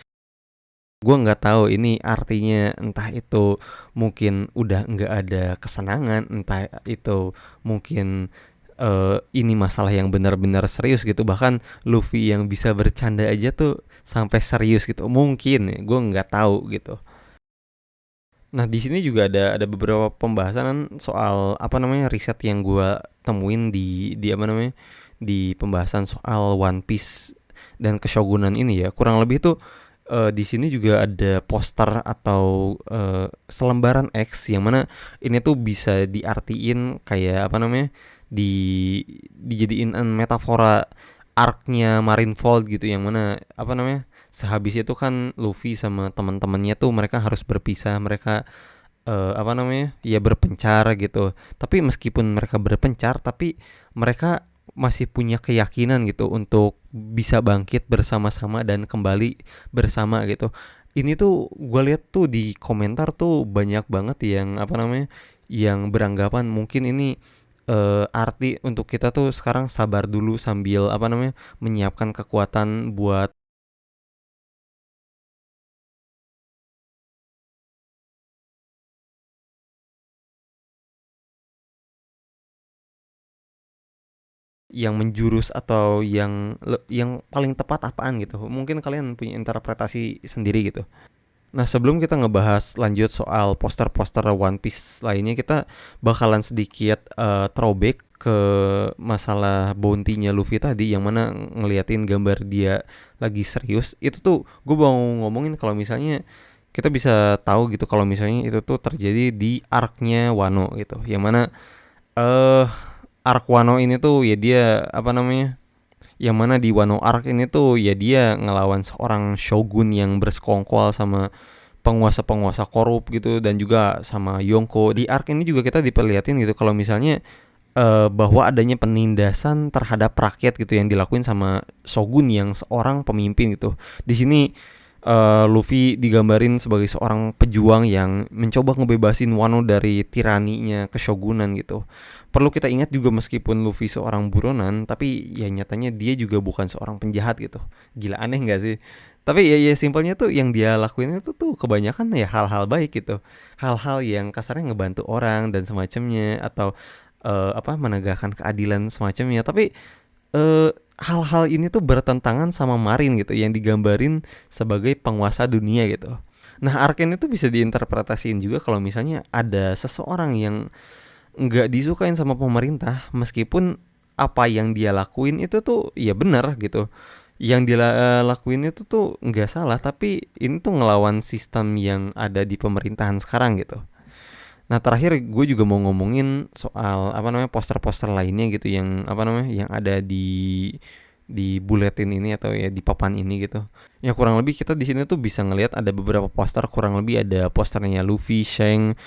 Gue nggak tahu ini artinya, entah itu mungkin udah nggak ada kesenangan, entah itu mungkin ini masalah yang benar-benar serius gitu. Bahkan Luffy yang bisa bercanda aja tuh sampai serius gitu, mungkin ya, gue nggak tahu gitu. Nah di sini juga ada beberapa pembahasan soal apa namanya riset yang gue temuin di apa namanya di pembahasan soal One Piece dan Keshogunan ini ya. Kurang lebih tuh di sini juga ada poster atau selembaran X, yang mana ini tuh bisa diartiin kayak apa namanya, dijadiin metafora arc-nya Marineford gitu, yang mana apa namanya, sehabis itu kan Luffy sama teman-temannya tuh mereka harus berpisah, mereka apa namanya ya berpencar gitu. Tapi meskipun mereka berpencar, tapi mereka masih punya keyakinan gitu untuk bisa bangkit bersama-sama dan kembali bersama gitu. Ini tuh gue lihat tuh di komentar tuh banyak banget yang apa namanya, yang beranggapan mungkin ini arti untuk kita tuh sekarang sabar dulu sambil apa namanya menyiapkan kekuatan buat yang menjurus, atau yang paling tepat apaan gitu. Mungkin kalian punya interpretasi sendiri gitu. Nah sebelum kita ngebahas lanjut soal poster-poster One Piece lainnya, kita bakalan sedikit throwback ke masalah bounty-nya Luffy tadi, yang mana ngeliatin gambar dia lagi serius. Itu tuh gue mau ngomongin kalau misalnya kita bisa tahu gitu kalau misalnya itu tuh terjadi di arc-nya Wano gitu, yang mana eh arc Wano ini tuh ya dia apa namanya, yang mana di Wano Arc ini tuh ya dia ngelawan seorang shogun yang bersekongkol sama penguasa-penguasa korup gitu, dan juga sama Yonko. Di arc ini juga kita diperlihatin gitu kalau misalnya bahwa adanya penindasan terhadap rakyat gitu yang dilakuin sama shogun yang seorang pemimpin gitu. Di sini Luffy digambarin sebagai seorang pejuang yang mencoba ngebebasin Wano dari tiraninya keshogunan gitu. Perlu kita ingat juga meskipun Luffy seorang buronan, tapi ya nyatanya dia juga bukan seorang penjahat gitu. Gila, aneh gak sih? Tapi ya simpelnya tuh yang dia lakuin itu tuh kebanyakan ya hal-hal baik gitu. Hal-hal yang kasarnya ngebantu orang dan semacamnya, atau apa menegakkan keadilan semacamnya. Tapi hal-hal ini tuh bertentangan sama Marin gitu, yang digambarin sebagai penguasa dunia gitu. Nah arc ini tuh bisa diinterpretasiin juga kalau misalnya ada seseorang yang nggak disukain sama pemerintah, meskipun apa yang dia lakuin itu tuh ya benar gitu, yang dia lakuin itu tuh nggak salah, tapi ini tuh ngelawan sistem yang ada di pemerintahan sekarang gitu. Nah terakhir gue juga mau ngomongin soal apa namanya poster-poster lainnya gitu, yang apa namanya yang ada di buletin ini atau ya di papan ini gitu. Ya kurang lebih kita di sini tuh bisa ngelihat ada beberapa poster, kurang lebih ada posternya Luffy, Shanks,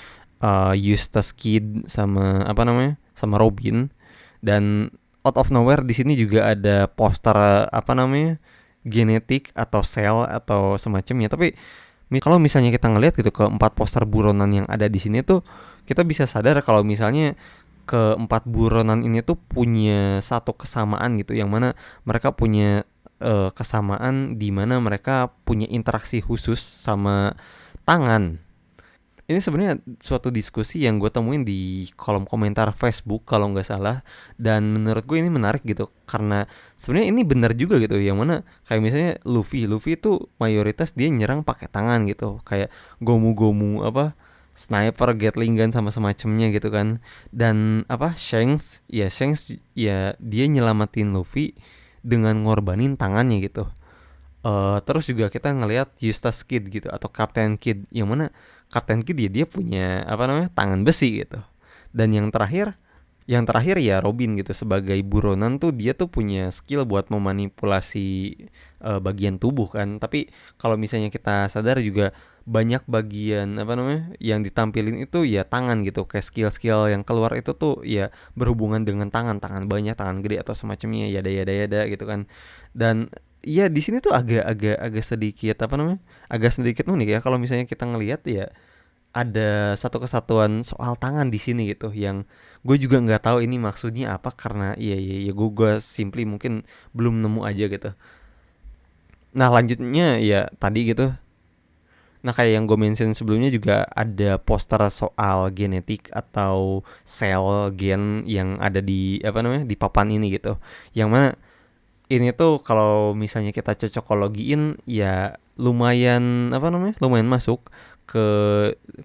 Eustace Kid sama apa namanya sama Robin. Dan out of nowhere di sini juga ada poster apa namanya genetik atau sel atau semacamnya. Tapi kalau misalnya kita ngelihat gitu keempat poster buronan yang ada di sini tuh, kita bisa sadar kalau misalnya keempat buronan ini tuh punya satu kesamaan gitu, yang mana mereka punya kesamaan di mana mereka punya interaksi khusus sama tangan. Ini sebenarnya suatu diskusi yang gue temuin di kolom komentar Facebook kalau nggak salah, dan menurut gue ini menarik gitu karena sebenarnya ini benar juga gitu, yang mana kayak misalnya Luffy itu mayoritas dia nyerang pakai tangan gitu, kayak Gomu apa sniper, Gatling gun sama semacamnya gitu kan. Dan apa Shanks ya dia nyelamatin Luffy dengan ngorbanin tangannya gitu. Terus juga kita ngelihat Eustace Kid gitu atau Captain Kid, yang mana Captain Kid dia punya apa namanya tangan besi gitu. Dan yang terakhir ya Robin gitu, sebagai buronan tuh dia tuh punya skill buat memanipulasi bagian tubuh kan. Tapi kalau misalnya kita sadar juga banyak bagian apa namanya yang ditampilin itu ya tangan gitu, kayak skill-skill yang keluar itu tuh ya berhubungan dengan tangan banyak, tangan gede atau semacamnya, yada gitu kan. Dan iya di sini tuh agak sedikit apa namanya agak sedikit unik ya kalau misalnya kita ngelihat ya ada satu kesatuan soal tangan di sini gitu, yang gue juga nggak tahu ini maksudnya apa, karena iya gue simply mungkin belum nemu aja gitu. Nah lanjutnya ya tadi gitu. Nah kayak yang gue mention sebelumnya juga ada poster soal genetik atau sel gen yang ada di apa namanya di papan ini gitu, yang mana ini tuh kalau misalnya kita cocokologiin ya lumayan apa namanya lumayan masuk ke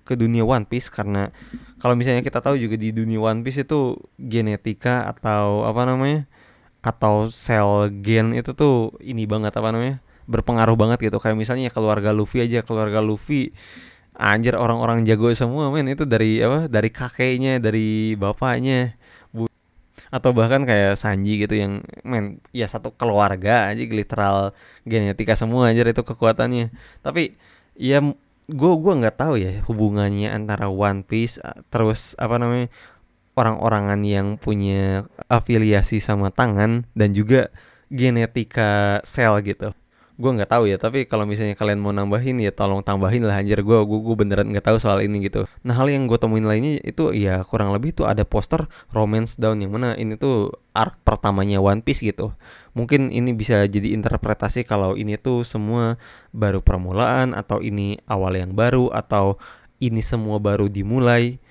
ke dunia One Piece, karena kalau misalnya kita tahu juga di dunia One Piece itu genetika atau apa namanya atau sel gen itu tuh ini banget apa namanya berpengaruh banget gitu. Kayak misalnya keluarga Luffy anjir orang-orang jago semua men, itu dari apa dari kakeknya, dari bapaknya, atau bahkan kayak Sanji gitu yang men ya satu keluarga aja literal genetika semua aja itu kekuatannya. Tapi ya gue nggak tahu ya hubungannya antara One Piece terus apa namanya orang-orangan yang punya afiliasi sama tangan dan juga genetika sel gitu. Gue nggak tahu ya, tapi kalau misalnya kalian mau nambahin ya tolong tambahin lah anjir, gue beneran nggak tahu soal ini gitu. Nah hal yang gue temuin lainnya itu ya kurang lebih tuh ada poster Romance Down, yang mana ini tuh arc pertamanya One Piece gitu. Mungkin ini bisa jadi interpretasi kalau ini tuh semua baru permulaan, atau ini awal yang baru, atau ini semua baru dimulai.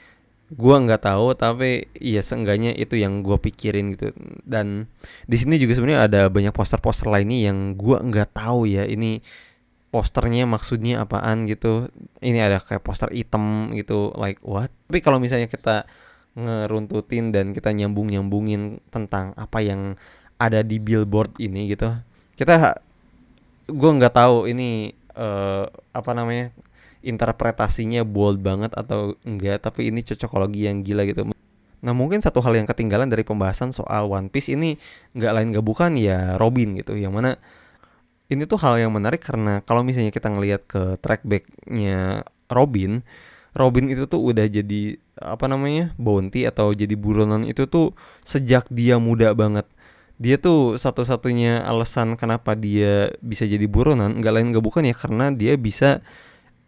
Gua nggak tahu, tapi ya seenggaknya itu yang gua pikirin gitu. Dan di sini juga sebenarnya ada banyak poster-poster lainnya yang gua nggak tahu ya ini posternya maksudnya apaan gitu. Ini ada kayak poster item gitu, like what? Tapi kalau misalnya kita ngeruntutin dan kita nyambungin tentang apa yang ada di billboard ini gitu, kita gue nggak tahu ini apa namanya interpretasinya bold banget atau enggak, tapi ini cocokologi yang gila gitu. Nah mungkin satu hal yang ketinggalan dari pembahasan soal One Piece ini nggak lain nggak bukan ya Robin gitu, yang mana ini tuh hal yang menarik karena kalau misalnya kita ngelihat ke track backnya Robin, Robin itu tuh udah jadi apa namanya bounty atau jadi buronan itu tuh sejak dia muda banget. Dia tuh satu-satunya alasan kenapa dia bisa jadi buronan nggak lain nggak bukan ya karena dia bisa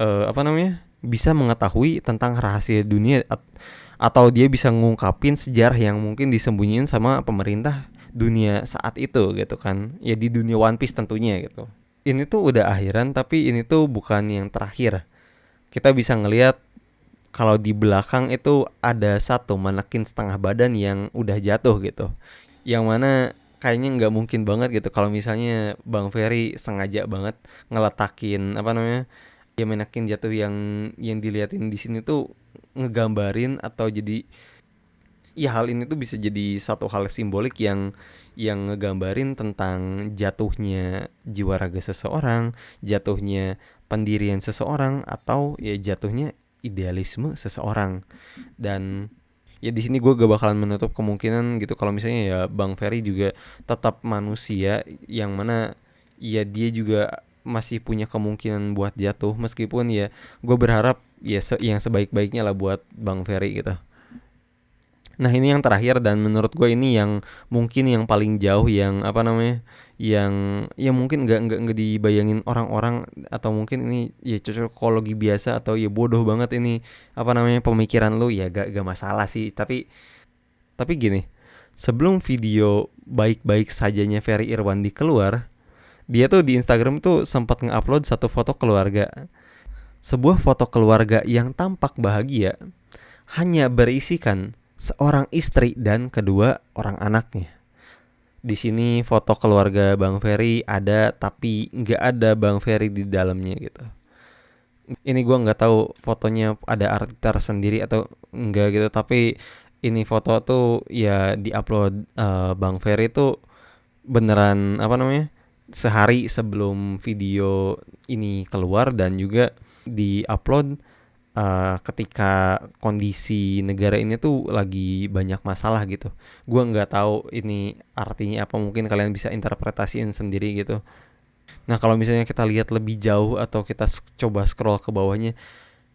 apa namanya bisa mengetahui tentang rahasia dunia, atau dia bisa ngungkapin sejarah yang mungkin disembunyiin sama pemerintah dunia saat itu gitu kan, ya di dunia One Piece tentunya gitu. Ini tuh udah akhiran, tapi ini tuh bukan yang terakhir. Kita bisa ngelihat kalau di belakang itu ada satu manekin setengah badan yang udah jatuh gitu, yang mana kayaknya nggak mungkin banget gitu kalau misalnya Bang Ferry sengaja banget ngeletakin apa namanya ya manekin jatuh yang diliatin di sini tuh ngegambarin atau jadi ya hal ini tuh bisa jadi satu hal simbolik yang ngegambarin tentang jatuhnya jiwa raga seseorang, jatuhnya pendirian seseorang, atau ya jatuhnya idealisme seseorang. Dan ya di sini gue gak bakalan menutup kemungkinan gitu kalau misalnya ya Bang Ferry juga tetap manusia, yang mana ya dia juga masih punya kemungkinan buat jatuh, meskipun ya gue berharap ya yang sebaik-baiknya lah buat Bang Ferry gitu. Nah ini yang terakhir dan menurut gue ini yang mungkin yang paling jauh, yang apa namanya yang mungkin nggak dibayangin orang-orang, atau mungkin ini ya cocokologi biasa atau ya bodoh banget ini apa namanya pemikiran lu ya gak masalah sih, tapi gini, sebelum video baik-baik sajanya Ferry Irwandi keluar, Dia tuh di Instagram tuh sempat nge-upload satu foto keluarga. Sebuah foto keluarga yang tampak bahagia hanya berisikan seorang istri dan kedua orang anaknya. Di sini foto keluarga Bang Ferry ada, tapi nggak ada Bang Ferry di dalamnya gitu. Ini gue nggak tahu fotonya ada arti tersendiri atau enggak gitu, tapi ini foto tuh ya diupload Bang Ferry tuh beneran apa namanya, sehari sebelum video ini keluar, dan juga diupload ketika kondisi negara ini tuh lagi banyak masalah gitu. Gue nggak tahu ini artinya apa, mungkin kalian bisa interpretasiin sendiri gitu. Nah kalau misalnya kita lihat lebih jauh atau kita coba scroll ke bawahnya,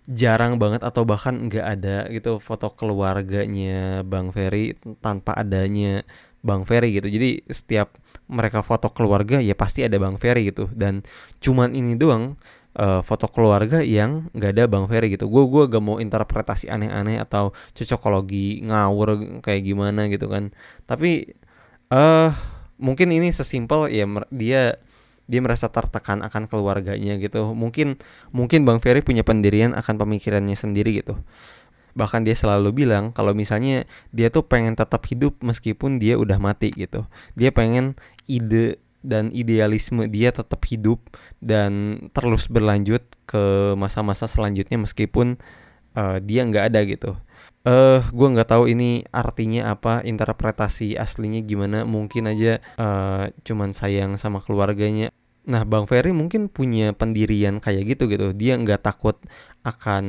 jarang banget atau bahkan nggak ada gitu foto keluarganya Bang Ferry tanpa adanya Bang Ferry gitu. Jadi setiap mereka foto keluarga ya pasti ada Bang Ferry gitu, dan cuman ini doang foto keluarga yang nggak ada Bang Ferry gitu. Gue gak mau interpretasi aneh-aneh atau cocokologi ngawur kayak gimana gitu kan. Tapi mungkin ini sesimpel ya dia merasa tertekan akan keluarganya gitu. Mungkin Bang Ferry punya pendirian akan pemikirannya sendiri gitu. Bahkan dia selalu bilang kalau misalnya dia tuh pengen tetap hidup meskipun dia udah mati gitu. Dia pengen ide dan idealisme dia tetap hidup dan terus berlanjut ke masa-masa selanjutnya meskipun dia nggak ada gitu. Gue nggak tahu ini artinya apa, interpretasi aslinya gimana. Mungkin aja cuman sayang sama keluarganya. Nah, Bang Ferry mungkin punya pendirian kayak gitu. Dia nggak takut akan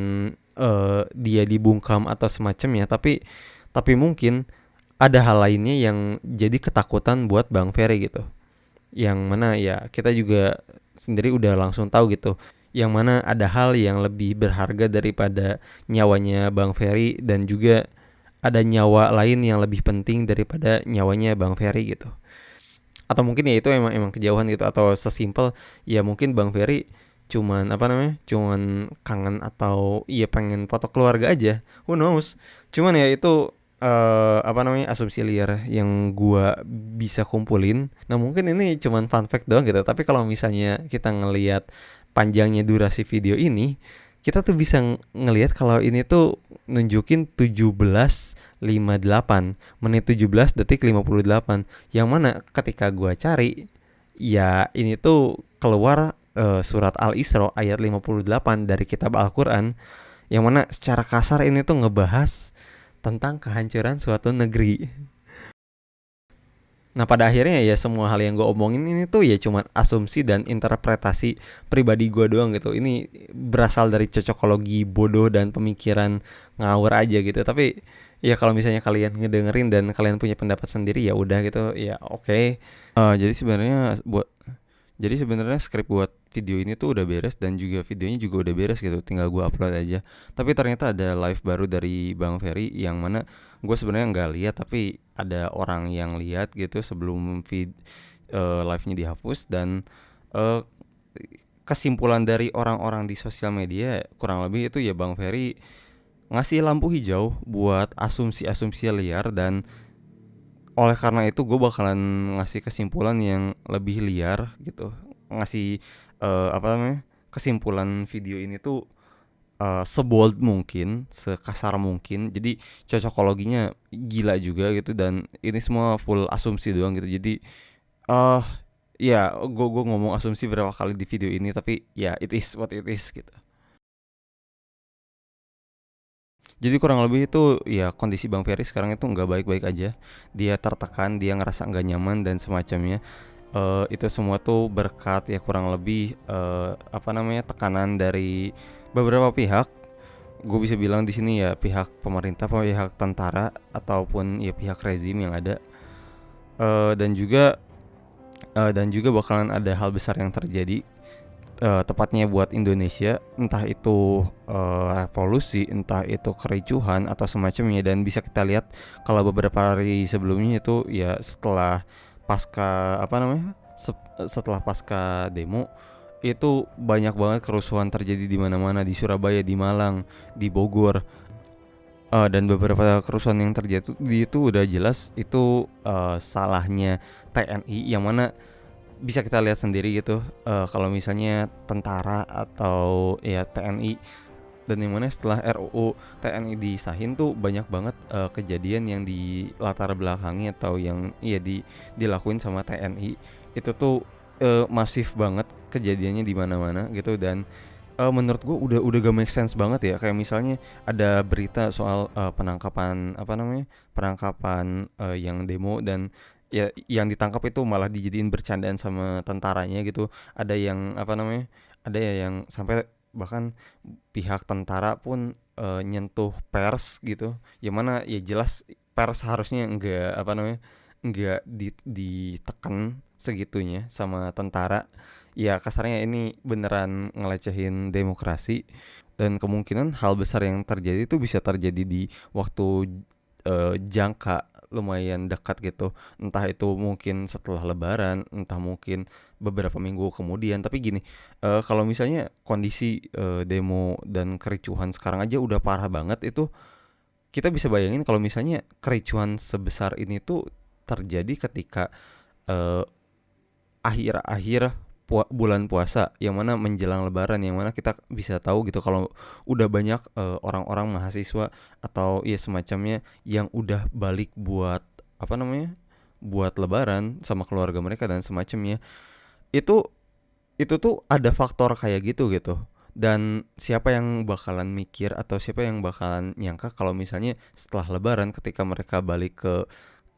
dia dibungkam atau semacamnya. Tapi mungkin ada hal lainnya yang jadi ketakutan buat Bang Ferry gitu. Yang mana ya kita juga sendiri udah langsung tahu gitu. Yang mana ada hal yang lebih berharga daripada nyawanya Bang Ferry, dan juga ada nyawa lain yang lebih penting daripada nyawanya Bang Ferry gitu. Atau mungkin ya itu emang kejauhan gitu, atau sesimpel ya mungkin Bang Ferry cuman cuman kangen atau iya pengen foto keluarga aja, who knows. Cuman ya itu asumsi liar yang gua bisa kumpulin. Nah mungkin ini cuman fun fact doang gitu, tapi kalau misalnya kita ngelihat panjangnya durasi video ini, kita tuh bisa ngelihat kalau ini tuh nunjukin 17:58 menit 17 detik 58, yang mana ketika gua cari ya ini tuh keluar surat Al-Isra ayat 58 dari kitab Al-Quran, yang mana secara kasar ini tuh ngebahas tentang kehancuran suatu negeri. Nah pada akhirnya ya semua hal yang gue omongin ini tuh ya cuma asumsi dan interpretasi pribadi gue doang gitu. Ini berasal dari cocokologi bodoh dan pemikiran ngawur aja gitu. Tapi ya kalau misalnya kalian ngedengerin dan kalian punya pendapat sendiri ya udah gitu ya oke. Jadi sebenarnya skrip buat video ini tuh udah beres, dan juga videonya juga udah beres gitu, tinggal gue upload aja. Tapi ternyata ada live baru dari Bang Ferry yang mana gue sebenarnya nggak lihat, tapi ada orang yang lihat gitu sebelum live-nya dihapus. Dan uh, kesimpulan dari orang-orang di sosial media kurang lebih itu ya Bang Ferry ngasih lampu hijau buat asumsi-asumsi liar, dan oleh karena itu gue bakalan ngasih kesimpulan yang lebih liar gitu, ngasih kesimpulan video ini tuh sebold mungkin, sekasar mungkin. Jadi cocokologinya gila juga gitu, dan ini semua full asumsi doang gitu. Jadi ya gue ngomong asumsi berapa kali di video ini, tapi ya it is what it is gitu. Jadi kurang lebih itu ya kondisi Bang Ferry sekarang itu nggak baik-baik aja. Dia tertekan, dia ngerasa nggak nyaman dan semacamnya. Itu semua tuh berkat ya kurang lebih tekanan dari beberapa pihak. Gue bisa bilang di sini ya pihak pemerintah, pihak tentara, ataupun ya pihak rezim yang ada. Dan juga bakalan ada hal besar yang terjadi, tepatnya buat Indonesia, entah itu revolusi, entah itu kericuhan atau semacamnya. Dan bisa kita lihat kalau beberapa hari sebelumnya itu ya setelah pasca demo itu banyak banget kerusuhan terjadi di mana-mana, di Surabaya, di Malang, di Bogor. Dan beberapa kerusuhan yang terjadi itu udah jelas itu salahnya TNI, yang mana bisa kita lihat sendiri gitu, kalau misalnya tentara atau ya TNI, dan yang mana setelah RUU TNI disahin tuh banyak banget kejadian yang di latar belakangi atau yang dilakuin sama TNI itu tuh masif banget kejadiannya di mana-mana gitu. Dan menurut gue udah gak make sense banget ya, kayak misalnya ada berita soal penangkapan yang demo, dan ya yang ditangkap itu malah dijadiin bercandaan sama tentaranya gitu. Ada yang ada ya yang sampai bahkan pihak tentara pun nyentuh pers gitu, yang mana ya jelas pers harusnya enggak ditekan segitunya sama tentara. Ya kasarnya ini beneran ngelecehin demokrasi, dan kemungkinan hal besar yang terjadi itu bisa terjadi di waktu jangka lumayan dekat gitu. Entah itu mungkin setelah lebaran, entah mungkin beberapa minggu kemudian. Tapi gini, kalau misalnya kondisi demo dan kericuhan sekarang aja udah parah banget, itu kita bisa bayangin kalau misalnya kericuhan sebesar ini tuh terjadi ketika eh, akhir-akhir bulan puasa, yang mana menjelang lebaran, yang mana kita bisa tahu gitu kalau udah banyak orang-orang mahasiswa atau ya semacamnya yang udah balik buat buat lebaran sama keluarga mereka dan semacamnya. Itu itu tuh ada faktor kayak gitu. Dan siapa yang bakalan mikir atau siapa yang bakalan nyangka kalau misalnya setelah lebaran ketika mereka balik ke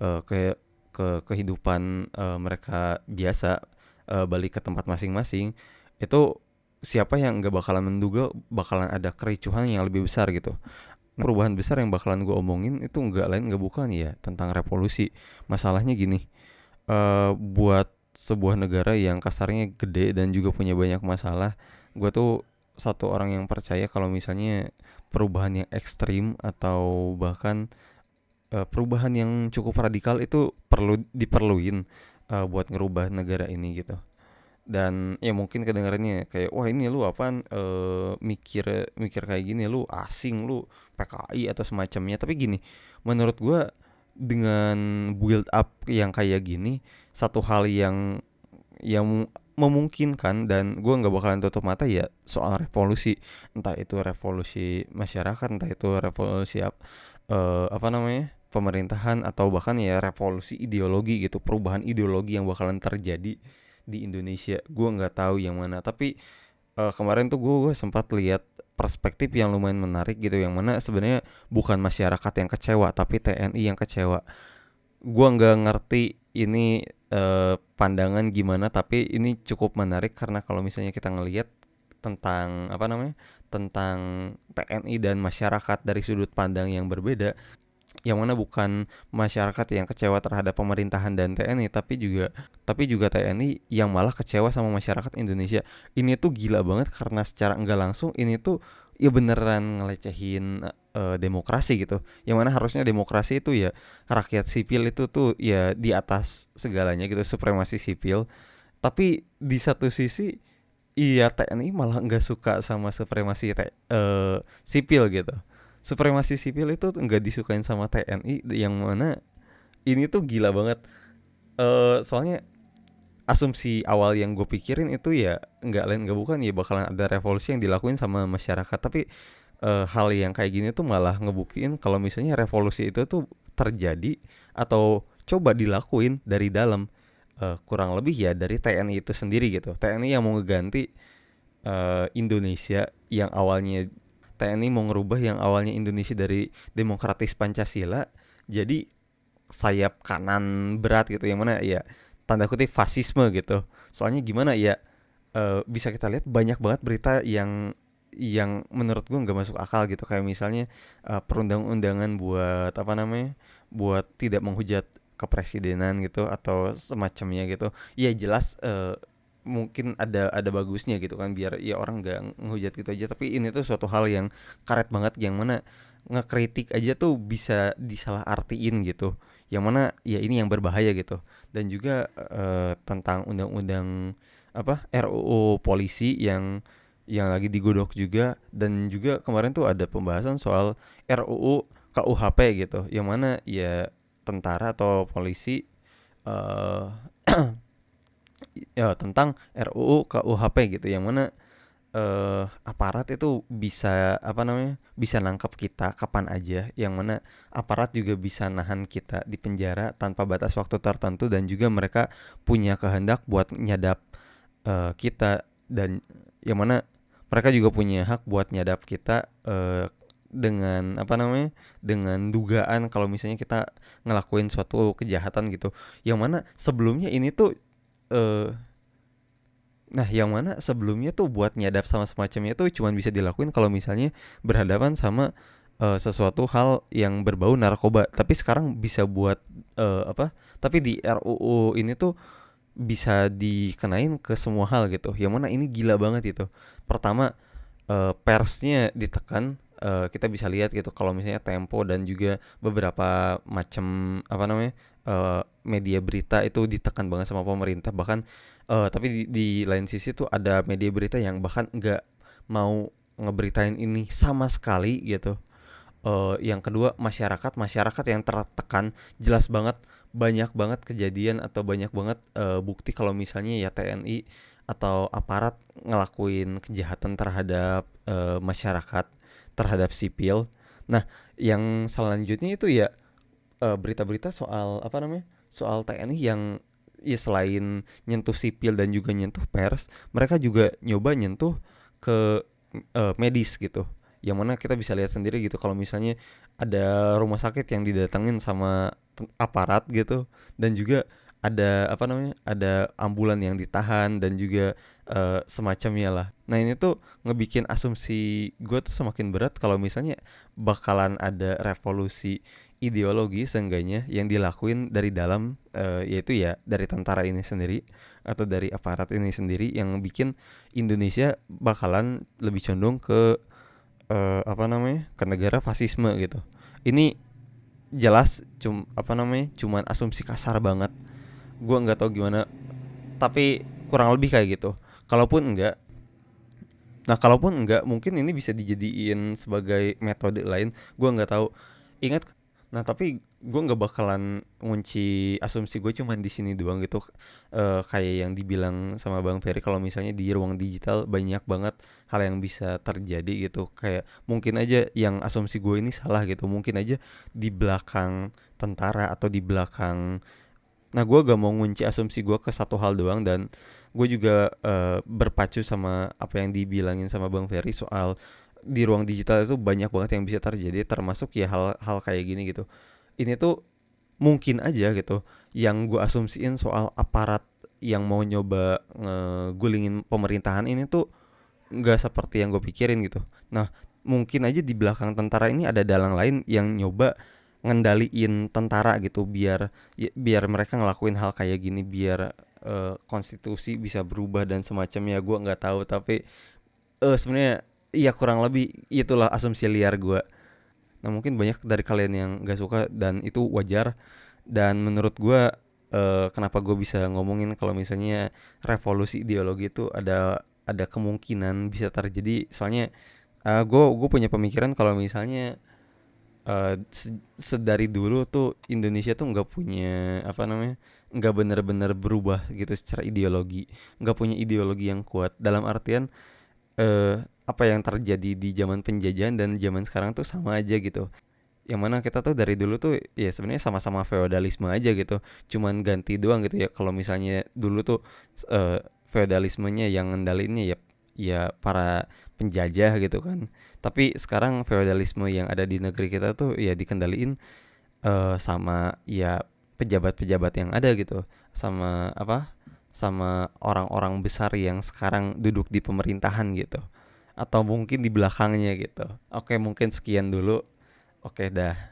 eh, ke kehidupan mereka biasa, balik ke tempat masing-masing, itu siapa yang nggak bakalan menduga bakalan ada kericuhan yang lebih besar gitu. Perubahan besar yang bakalan gue omongin itu nggak lain nggak bukan ya tentang revolusi. Masalahnya gini, buat sebuah negara yang kasarnya gede dan juga punya banyak masalah, gue tuh satu orang yang percaya kalau misalnya perubahan yang ekstrim atau bahkan perubahan yang cukup radikal itu diperluin buat ngerubah negara ini gitu. Dan ya mungkin kedengarannya kayak wah ini lu apaan, mikir mikir kayak gini, lu asing, lu PKI atau semacamnya. Tapi gini, menurut gua dengan build up yang kayak gini, satu hal yang memungkinkan dan gue nggak bakalan tutup mata ya soal revolusi. Entah itu revolusi masyarakat, entah itu revolusi pemerintahan, atau bahkan ya revolusi ideologi gitu, perubahan ideologi yang bakalan terjadi di Indonesia. Gue nggak tahu yang mana, tapi kemarin tuh gue sempat lihat perspektif yang lumayan menarik gitu, yang mana sebenarnya bukan masyarakat yang kecewa tapi TNI yang kecewa. Gua nggak ngerti ini pandangan gimana, tapi ini cukup menarik karena kalau misalnya kita ngelihat tentang tentang TNI dan masyarakat dari sudut pandang yang berbeda, yang mana bukan masyarakat yang kecewa terhadap pemerintahan dan TNI, tapi juga TNI yang malah kecewa sama masyarakat Indonesia. Ini tuh gila banget karena secara enggak langsung ini tuh ya beneran ngelecehin demokrasi gitu. Yang mana harusnya demokrasi itu ya rakyat sipil itu tuh ya di atas segalanya gitu, supremasi sipil. Tapi di satu sisi iya TNI malah nggak suka sama sipil gitu. Supremasi sipil itu nggak disukain sama TNI, yang mana ini tuh gila banget. Soalnya asumsi awal yang gue pikirin itu ya nggak lain nggak bukan ya bakalan ada revolusi yang dilakuin sama masyarakat. Tapi hal yang kayak gini tuh malah ngebuktiin kalau misalnya revolusi itu tuh terjadi atau coba dilakuin dari dalam, kurang lebih ya dari TNI itu sendiri gitu. TNI yang mau ngeganti Indonesia yang awalnya TNI mau ngerubah yang awalnya Indonesia dari demokratis Pancasila jadi sayap kanan berat gitu, yang mana ya tanda kutip fasisme gitu. Soalnya gimana ya, bisa kita lihat banyak banget berita yang menurut gue nggak masuk akal gitu, kayak misalnya perundang-undangan buat tidak menghujat kepresidenan gitu atau semacamnya gitu. Ya jelas mungkin ada bagusnya gitu kan, biar ya orang nggak ngehujat gitu aja. Tapi ini tuh suatu hal yang karet banget, yang mana ngekritik aja tuh bisa disalah artiin gitu, yang mana ya ini yang berbahaya gitu. Dan juga tentang undang-undang RUU polisi yang lagi digodok juga. Dan juga kemarin tuh ada pembahasan soal RUU KUHP gitu, yang mana ya tentara atau polisi eh ya tentang RUU KUHP gitu, yang mana aparat itu bisa apa namanya, bisa nangkap kita kapan aja, yang mana aparat juga bisa nahan kita di penjara tanpa batas waktu tertentu, dan juga mereka punya kehendak buat nyadap kita, dan yang mana mereka juga punya hak buat nyadap kita dengan apa namanya, dengan dugaan kalau misalnya kita ngelakuin suatu kejahatan gitu, yang mana sebelumnya ini tuh eh, nah, yang mana sebelumnya tuh buat nyadap sama semacamnya tuh cuman bisa dilakuin kalau misalnya berhadapan sama sesuatu hal yang berbau narkoba. Tapi sekarang bisa buat apa? Tapi di RUU ini tuh bisa dikenain ke semua hal gitu. Yang mana ini gila banget itu. Pertama, persnya ditekan. Kita bisa lihat gitu kalau misalnya Tempo dan juga beberapa macam apa namanya, media berita itu ditekan banget sama pemerintah, bahkan tapi di lain sisi tuh ada media berita yang bahkan nggak mau ngeberitain ini sama sekali gitu. Yang kedua, masyarakat yang tertekan, jelas banget, banyak banget kejadian atau banyak banget bukti kalau misalnya ya TNI atau aparat ngelakuin kejahatan terhadap masyarakat, terhadap sipil. Nah, yang selanjutnya itu ya berita-berita soal apa namanya, soal TNI yang ya selain nyentuh sipil dan juga nyentuh pers, mereka juga nyoba nyentuh ke medis gitu, yang mana kita bisa lihat sendiri gitu kalau misalnya ada rumah sakit yang didatengin sama aparat gitu, dan juga ada apa namanya, ada ambulan yang ditahan dan juga semacamnya lah. Nah, ini tuh ngebikin asumsi gue tuh semakin berat kalau misalnya bakalan ada revolusi ideologi seenggaknya yang dilakuin dari dalam, yaitu ya dari tentara ini sendiri atau dari aparat ini sendiri, yang bikin Indonesia bakalan lebih condong ke apa namanya, ke negara fasisme gitu. Ini jelas apa namanya, cuman asumsi kasar banget. Gua nggak tahu gimana, tapi kurang lebih kayak gitu. Kalaupun enggak, kalaupun enggak, mungkin ini bisa dijadiin sebagai metode lain. Gua nggak tahu. Ingat. Nah, tapi gue nggak bakalan ngunci asumsi gue cuman di sini doang gitu. Kayak yang dibilang sama Bang Ferry, kalau misalnya di ruang digital banyak banget hal yang bisa terjadi gitu. Kayak mungkin aja yang asumsi gue ini salah gitu. Mungkin aja di belakang tentara atau di belakang. Nah, gue gak mau ngunci asumsi gue ke satu hal doang, dan gue juga berpacu sama apa yang dibilangin sama Bang Ferry soal di ruang digital itu banyak banget yang bisa terjadi, termasuk ya hal-hal kayak gini gitu. Ini tuh mungkin aja gitu yang gue asumsiin soal aparat yang mau nyoba ngegulingin pemerintahan ini tuh nggak seperti yang gue pikirin gitu. Nah, mungkin aja di belakang tentara ini ada dalang lain yang nyoba ngendaliin tentara gitu, biar mereka ngelakuin hal kayak gini, biar konstitusi bisa berubah dan semacamnya. Gue nggak tahu, tapi sebenarnya iya kurang lebih itulah asumsi liar gue. Nah, mungkin banyak dari kalian yang gak suka, dan itu wajar. Dan menurut gue kenapa gue bisa ngomongin kalau misalnya revolusi ideologi itu ada kemungkinan bisa terjadi, soalnya gue punya pemikiran kalau misalnya sedari dulu tuh Indonesia tuh nggak punya apa namanya, nggak benar-benar berubah gitu secara ideologi, nggak punya ideologi yang kuat, dalam artian apa yang terjadi di zaman penjajahan dan zaman sekarang tuh sama aja gitu. Yang mana kita tuh dari dulu tuh ya sebenarnya sama-sama feodalisme aja gitu. Cuman ganti doang gitu ya. Kalau misalnya dulu tuh feodalismenya yang ngendalinnya ya para penjajah gitu kan. Tapi sekarang feodalisme yang ada di negeri kita tuh ya dikendaliin sama ya pejabat-pejabat yang ada gitu. Sama apa? Sama orang-orang besar yang sekarang duduk di pemerintahan gitu, atau mungkin di belakangnya gitu. Oke, mungkin sekian dulu. Oke, dah.